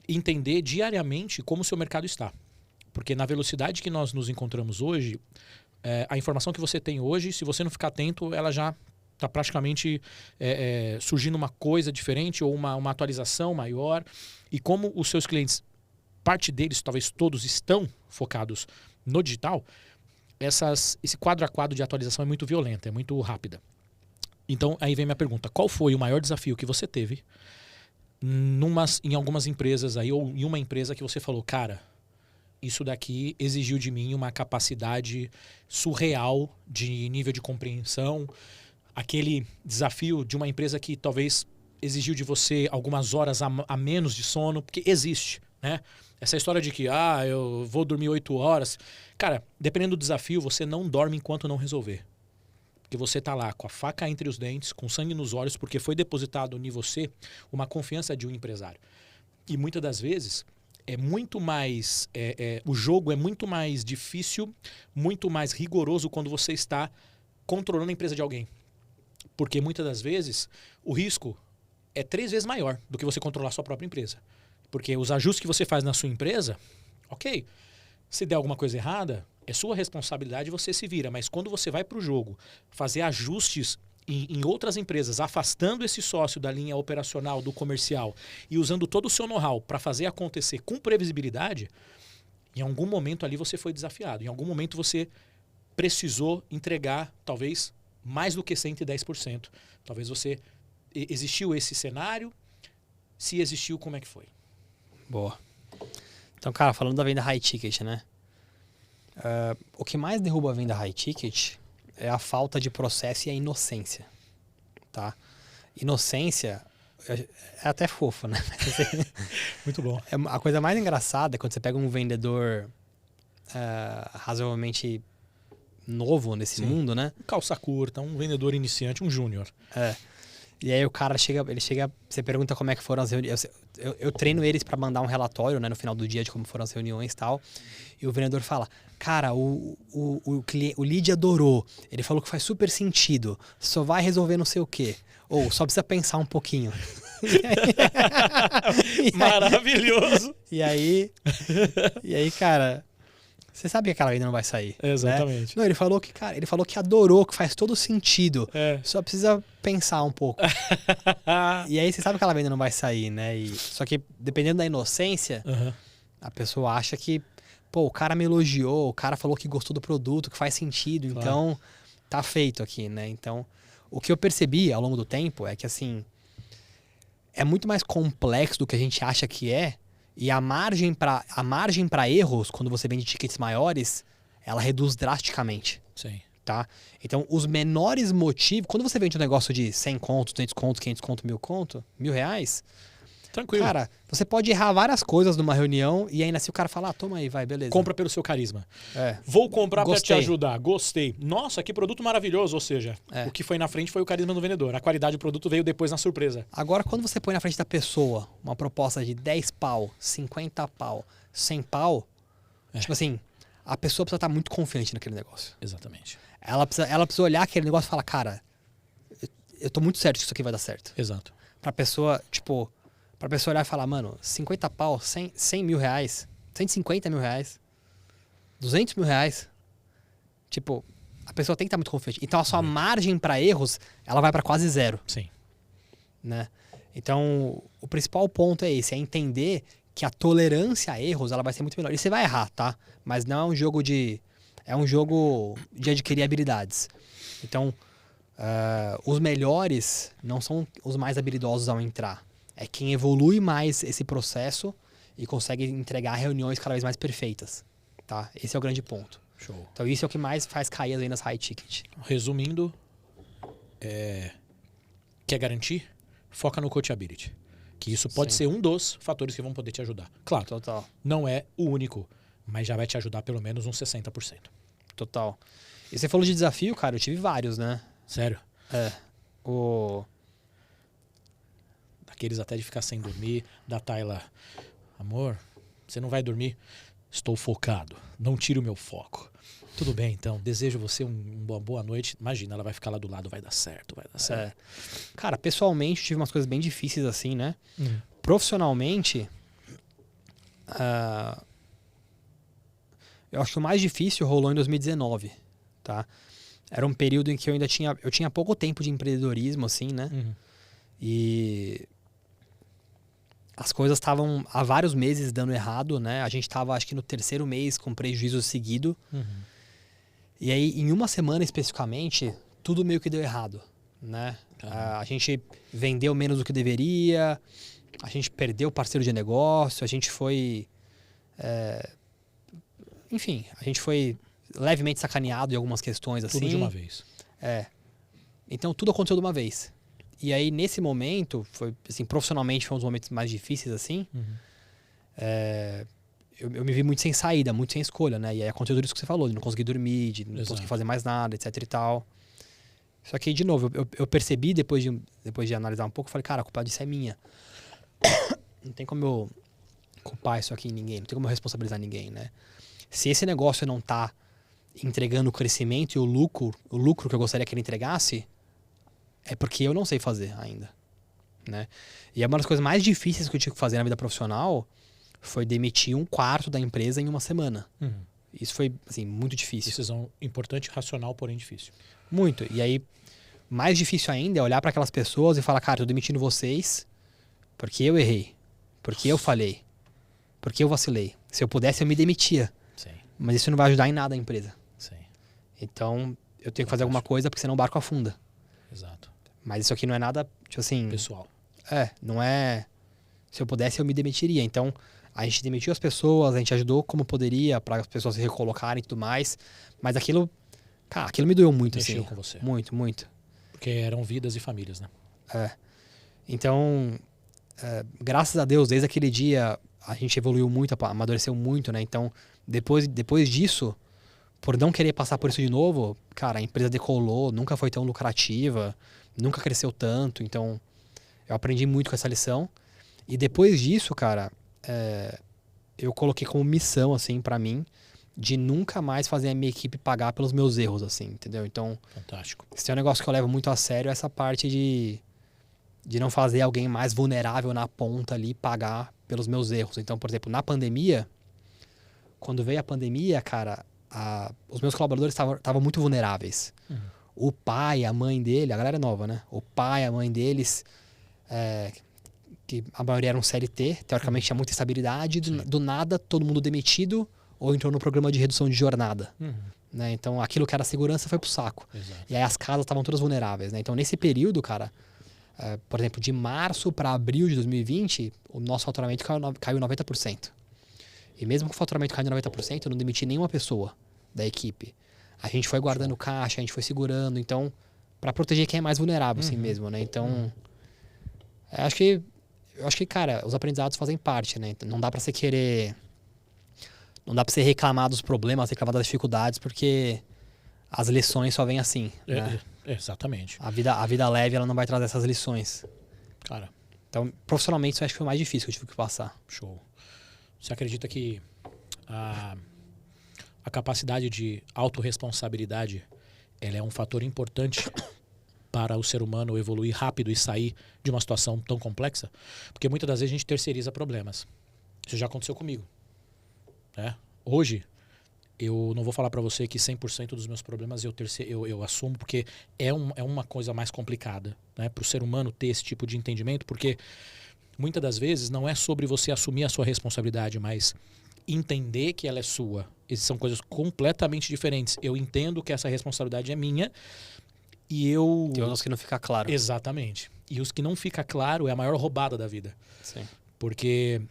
entender diariamente como o seu mercado está. Porque na velocidade que nós nos encontramos hoje, a informação que você tem hoje, se você não ficar atento, ela já está praticamente surgindo uma coisa diferente ou uma atualização maior. E como os seus clientes, parte deles, talvez todos, estão focados no digital, esse quadro a quadro de atualização é muito violenta, é muito rápida. Então, aí vem minha pergunta. Qual foi o maior desafio que você teve em algumas empresas aí, ou em uma empresa que você falou, cara, isso daqui exigiu de mim uma capacidade surreal de nível de compreensão, aquele desafio de uma empresa que talvez exigiu de você algumas horas a menos de sono, porque existe, né? Essa história de que, eu vou dormir 8 horas. Cara, dependendo do desafio, você não dorme enquanto não resolver. Porque você tá lá com a faca entre os dentes, com sangue nos olhos, porque foi depositado em você uma confiança de um empresário. E muitas das vezes é muito mais... o jogo é muito mais difícil, muito mais rigoroso quando você está controlando a empresa de alguém. Porque muitas das vezes o risco é 3 vezes maior do que você controlar a sua própria empresa. Porque os ajustes que você faz na sua empresa, ok, se der alguma coisa errada, é sua responsabilidade, você se vira. Mas quando você vai para o jogo fazer ajustes em outras empresas, afastando esse sócio da linha operacional, do comercial, e usando todo o seu know-how para fazer acontecer com previsibilidade, em algum momento ali você foi desafiado. Em algum momento você precisou entregar, talvez, mais do que 110%. Talvez você... Existiu esse cenário? Se existiu, como é que foi? Boa. Então, cara, falando da venda high ticket, né? O que mais derruba a venda high ticket é a falta de processo e a inocência, tá? Inocência é até fofa, né? Muito bom. A coisa mais engraçada é quando você pega um vendedor razoavelmente novo nesse mundo, né? Calça curta, um vendedor iniciante, um júnior. E aí o cara chega, você pergunta como é que foram as reuniões. Eu treino eles para mandar um relatório, né, no final do dia de como foram as reuniões e tal. E o vendedor fala, cara, o lead adorou. Ele falou que faz super sentido. Só vai resolver não sei o quê. Ou só precisa pensar um pouquinho. Maravilhoso. E aí, cara... Você sabe que aquela venda não vai sair. Exatamente. Né? Não, ele falou que adorou, que faz todo sentido. Só precisa pensar um pouco. E aí você sabe que aquela venda não vai sair, né? Só que dependendo da inocência, a pessoa acha que, o cara me elogiou, o cara falou que gostou do produto, que faz sentido, claro. Então tá feito aqui, né? Então, o que eu percebi ao longo do tempo é que, assim, é muito mais complexo do que a gente acha que é. E a margem para erros, quando você vende tickets maiores, ela reduz drasticamente. Sim. Tá? Então, os menores motivos... Quando você vende um negócio de 100 contos, 200 contos, 500 contos, 1.000 conto, R$1.000, Tranquilo. Cara, você pode errar várias coisas numa reunião e ainda assim o cara fala, toma aí, vai, beleza. Compra pelo seu carisma. É. Vou comprar pra te Gostei. ajudar. Gostei. Nossa, que produto maravilhoso. Ou seja, o que foi na frente foi o carisma do vendedor. A qualidade do produto veio depois na surpresa. Agora, quando você põe na frente da pessoa uma proposta de 10 pau, 50 pau, 100 pau, tipo assim, a pessoa precisa estar muito confiante naquele negócio. Exatamente. Ela precisa olhar aquele negócio e falar, cara, eu tô muito certo que isso aqui vai dar certo. Exato. Pra pessoa, tipo, pra pessoa olhar e falar, mano, 50 pau, 100 mil reais, 150 mil reais, 200 mil reais. Tipo, a pessoa tem que estar muito confiante. Então a sua margem pra erros, ela vai pra quase zero, Sim. né? Então, o principal ponto é esse, é entender que a tolerância a erros, ela vai ser muito menor. E você vai errar, tá? Mas não é um jogo de... É um jogo de adquirir habilidades. Então, os melhores não são os mais habilidosos ao entrar. É quem evolui mais esse processo e consegue entregar reuniões cada vez mais perfeitas, tá? Esse é o grande ponto. Show. Então, isso é o que mais faz cair as vendas high ticket. Resumindo, quer garantir? Foca no coachability. Que isso pode Sim. ser um dos fatores que vão poder te ajudar. Claro, Total. não é o único, mas já vai te ajudar pelo menos uns 60%. Total. E você falou de desafio, cara, eu tive vários, né? Sério? O... Daqueles até de ficar sem dormir, da Tayla, amor, você não vai dormir? Estou focado, não tire o meu foco. Tudo bem, então, desejo você uma boa noite. Imagina, ela vai ficar lá do lado, vai dar certo, vai dar certo. Cara, pessoalmente, tive umas coisas bem difíceis assim, né? Profissionalmente, eu acho que o mais difícil rolou em 2019, tá? Era um período em que eu tinha pouco tempo de empreendedorismo, assim, né? E as coisas estavam há vários meses dando errado, né? A gente estava, acho que no 3º mês com prejuízo seguido. E aí, em uma semana especificamente, tudo meio que deu errado, né? A gente vendeu menos do que deveria, a gente perdeu parceiro de negócio, a gente foi... enfim, a gente foi levemente sacaneado em algumas questões, assim. Tudo de uma vez. Então, tudo aconteceu de uma vez. E aí, nesse momento, foi, assim, profissionalmente, foi um dos momentos mais difíceis, assim. Eu me vi muito sem saída, muito sem escolha, né? E aí aconteceu tudo isso que você falou, de não conseguir dormir, de não conseguir fazer mais nada, etc e tal. Só que, de novo, eu percebi, depois de analisar um pouco, eu falei, cara, a culpa disso é minha. Não tem como eu culpar isso aqui em ninguém, não tem como eu responsabilizar ninguém, né? Se esse negócio não tá entregando o crescimento e o lucro que eu gostaria que ele entregasse, é porque eu não sei fazer ainda, né? E é uma das coisas mais difíceis que eu tive que fazer na vida profissional foi demitir 1/4 da empresa em uma semana. Isso foi, assim, muito difícil. Decisão importante, racional, porém difícil. Muito. E aí, mais difícil ainda é olhar para aquelas pessoas e falar, cara, eu tô demitindo vocês porque eu errei, porque eu falhei, porque eu vacilei. Se eu pudesse, eu me demitia. Sim, Mas isso não vai ajudar em nada a empresa. sim. Então, eu tenho que fazer alguma coisa porque senão o barco afunda. Exato. Mas isso aqui não é nada, tipo assim... Pessoal. Não é... Se eu pudesse, eu me demitiria. Então, a gente demitiu as pessoas, a gente ajudou como poderia para as pessoas se recolocarem e tudo mais. Mas aquilo... Cara, aquilo me doeu muito, Mexeu assim. com você. Muito, muito. Porque eram vidas e famílias, né? Então, graças a Deus, desde aquele dia, a gente evoluiu muito, amadureceu muito, né? Então, depois disso, por não querer passar por isso de novo, cara, a empresa decolou, nunca foi tão lucrativa, nunca cresceu tanto. Então, eu aprendi muito com essa lição. E depois disso, cara, eu coloquei como missão, assim, pra mim, de nunca mais fazer a minha equipe pagar pelos meus erros, assim, entendeu? Então, Fantástico. se tem um negócio que eu levo muito a sério, é essa parte de não fazer alguém mais vulnerável na ponta ali pagar pelos meus erros. Então, por exemplo, na pandemia, quando veio a pandemia, cara, os meus colaboradores estavam muito vulneráveis. O pai, a mãe dele, a galera é nova, né? O pai, a mãe deles, que a maioria eram CLT, teoricamente tinha muita estabilidade, do nada todo mundo demitido ou entrou no programa de redução de jornada. Né? Então, aquilo que era segurança foi pro saco. Exato. E aí as casas estavam todas vulneráveis, né? Então, nesse período, cara, por exemplo, de março para abril de 2020, o nosso faturamento caiu 90%. E mesmo com o faturamento caindo 90%, eu não demiti nenhuma pessoa da equipe. A gente foi guardando caixa, a gente foi segurando, então, para proteger quem é mais vulnerável, assim mesmo, né? Então, acho que Eu acho que, cara, os aprendizados fazem parte, né? Então, não dá pra você querer... Não dá pra você reclamar dos problemas, reclamar das dificuldades, porque as lições só vêm assim, né? Exatamente. A vida leve, ela não vai trazer essas lições. Cara, Então, profissionalmente, isso eu acho que foi o mais difícil que eu tive que passar. show. Você acredita que a capacidade de autorresponsabilidade ela é um fator importante para o ser humano evoluir rápido e sair de uma situação tão complexa? Porque muitas das vezes a gente terceiriza problemas. Isso já aconteceu comigo, né? Hoje, eu não vou falar para você que 100% dos meus problemas eu assumo, porque é uma coisa mais complicada, né? Para o ser humano ter esse tipo de entendimento, porque muitas das vezes não é sobre você assumir a sua responsabilidade, mas entender que ela é sua. Essas são coisas completamente diferentes. Eu entendo que essa responsabilidade é minha e eu... Tem outros que não fica claro. Exatamente. E os que não fica claro é a maior roubada da vida. Sim. Porque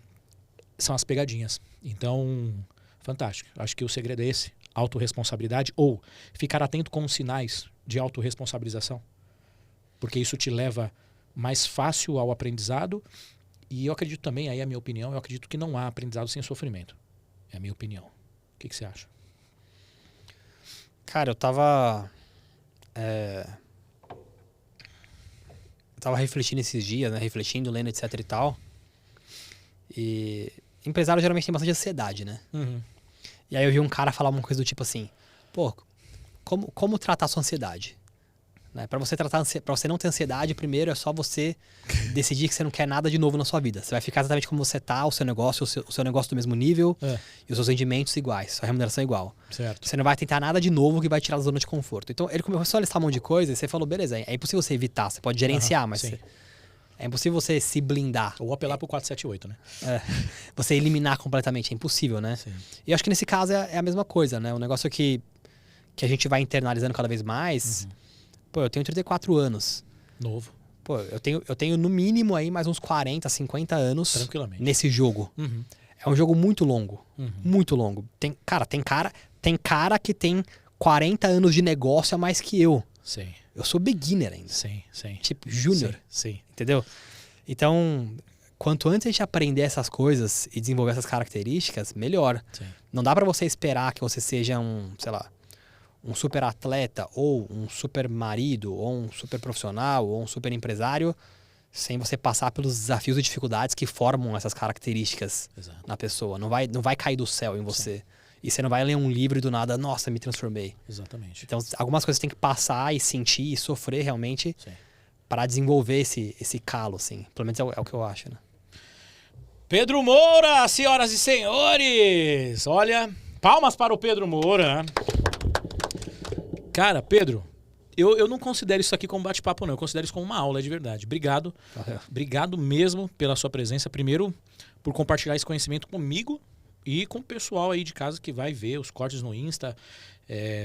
são as pegadinhas. Então, fantástico. Acho que o segredo é esse. Autorresponsabilidade ou ficar atento com os sinais de autorresponsabilização. Porque isso te leva mais fácil ao aprendizado. E eu acredito também, aí é a minha opinião, eu acredito que não há aprendizado sem sofrimento. É a minha opinião. O que você acha? Cara, eu tava refletindo esses dias, né? Refletindo, lendo, etc e tal. E empresário geralmente tem bastante ansiedade, né? Uhum. E aí eu vi um cara falar uma coisa do tipo assim, pô, como tratar a sua ansiedade? Né? Para você não ter ansiedade, primeiro é só você decidir que você não quer nada de novo na sua vida. Você vai ficar exatamente como você tá, o seu negócio do mesmo nível e os seus rendimentos iguais, sua remuneração igual. Certo. Você não vai tentar nada de novo que vai tirar da zona de conforto. Então ele começou a listar um monte de coisa e você falou, beleza, é impossível você evitar, você pode gerenciar, mas é impossível você se blindar. Ou apelar pro 478, né? Você eliminar completamente, é impossível, né? Sim. E eu acho que nesse caso é a mesma coisa, né? O negócio que a gente vai internalizando cada vez mais... Pô, eu tenho 34 anos. Novo. Pô, eu tenho no mínimo aí mais uns 40, 50 anos Tranquilamente. nesse jogo. Uhum. É um jogo muito longo. Uhum. Muito longo. Tem cara que tem 40 anos de negócio a mais que eu. Sim. Eu sou beginner ainda. Sim. Tipo, júnior. Sim. Entendeu? Então, quanto antes a gente aprender essas coisas e desenvolver essas características, melhor. Sim. Não dá pra você esperar que você seja um super atleta, ou um super marido, ou um super profissional, ou um super empresário, sem você passar pelos desafios e dificuldades que formam essas características Exato. na pessoa. Não vai cair do céu em você. Sim. E você não vai ler um livro e do nada, nossa, me transformei. Exatamente. Então, algumas coisas você tem que passar e sentir e sofrer realmente para desenvolver esse calo, assim. Pelo menos é o que eu acho, né? Pedro Moura, senhoras e senhores! Olha, palmas para o Pedro Moura. Cara, Pedro, eu não considero isso aqui como bate-papo, não. Eu considero isso como uma aula, de verdade. Obrigado. Obrigado mesmo pela sua presença. Primeiro, por compartilhar esse conhecimento comigo e com o pessoal aí de casa que vai ver os cortes no Insta.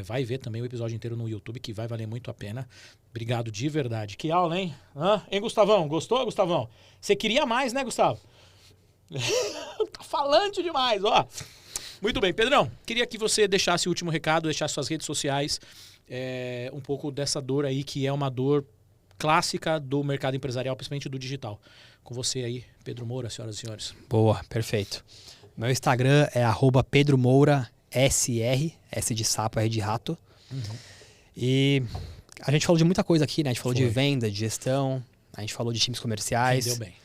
Vai ver também o episódio inteiro no YouTube, que vai valer muito a pena. Obrigado de verdade. Que aula, hein? Hein, Gustavão? Gostou, Gustavão? Você queria mais, né, Gustavo? Tá falante demais, ó. Muito bem, Pedrão. Queria que você deixasse o último recado, deixasse suas redes sociais. Um pouco dessa dor aí, que é uma dor clássica do mercado empresarial, principalmente do digital. Com você aí, Pedro Moura, senhoras e senhores. Boa, perfeito. Meu Instagram é @PedroMouraSR, S de sapo, R de rato. Uhum. E a gente falou de muita coisa aqui, né? A gente falou de venda, de gestão, a gente falou de times comerciais. Entendeu bem.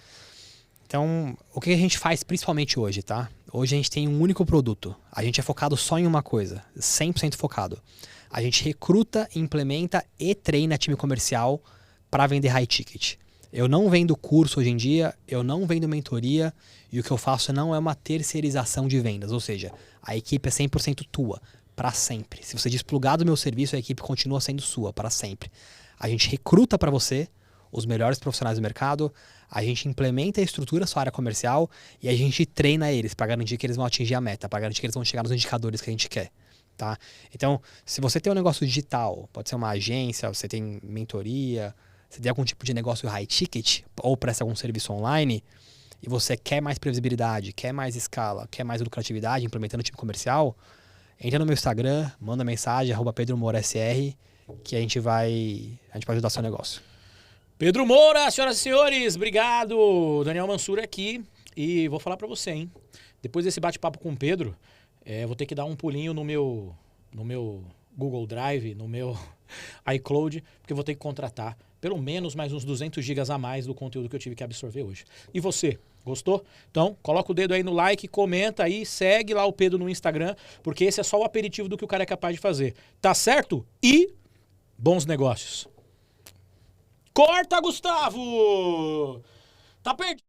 Então, o que a gente faz principalmente hoje, tá? Hoje a gente tem um único produto. A gente é focado só em uma coisa, 100% focado. A gente recruta, implementa e treina time comercial para vender high ticket. Eu não vendo curso hoje em dia, eu não vendo mentoria e o que eu faço não é uma terceirização de vendas. Ou seja, a equipe é 100% tua, para sempre. Se você desplugar do meu serviço, a equipe continua sendo sua, para sempre. A gente recruta para você os melhores profissionais do mercado, a gente implementa a estrutura da sua área comercial e a gente treina eles para garantir que eles vão atingir a meta, para garantir que eles vão chegar nos indicadores que a gente quer. Tá? Então, se você tem um negócio digital, pode ser uma agência, você tem mentoria, você tem algum tipo de negócio high ticket ou presta algum serviço online e você quer mais previsibilidade, quer mais escala, quer mais lucratividade implementando o time comercial, entra no meu Instagram, manda mensagem, @PedroMouraSR, que a gente pode ajudar o seu negócio. Pedro Moura, senhoras e senhores, obrigado. Daniel Mansur aqui. E vou falar pra você, hein? Depois desse bate-papo com o Pedro, vou ter que dar um pulinho no meu Google Drive, no meu iCloud, porque eu vou ter que contratar pelo menos mais uns 200 gigas a mais do conteúdo que eu tive que absorver hoje. E você, gostou? Então, coloca o dedo aí no like, comenta aí, segue lá o Pedro no Instagram, porque esse é só o aperitivo do que o cara é capaz de fazer. Tá certo? E bons negócios. Corta, Gustavo! Tá perdido.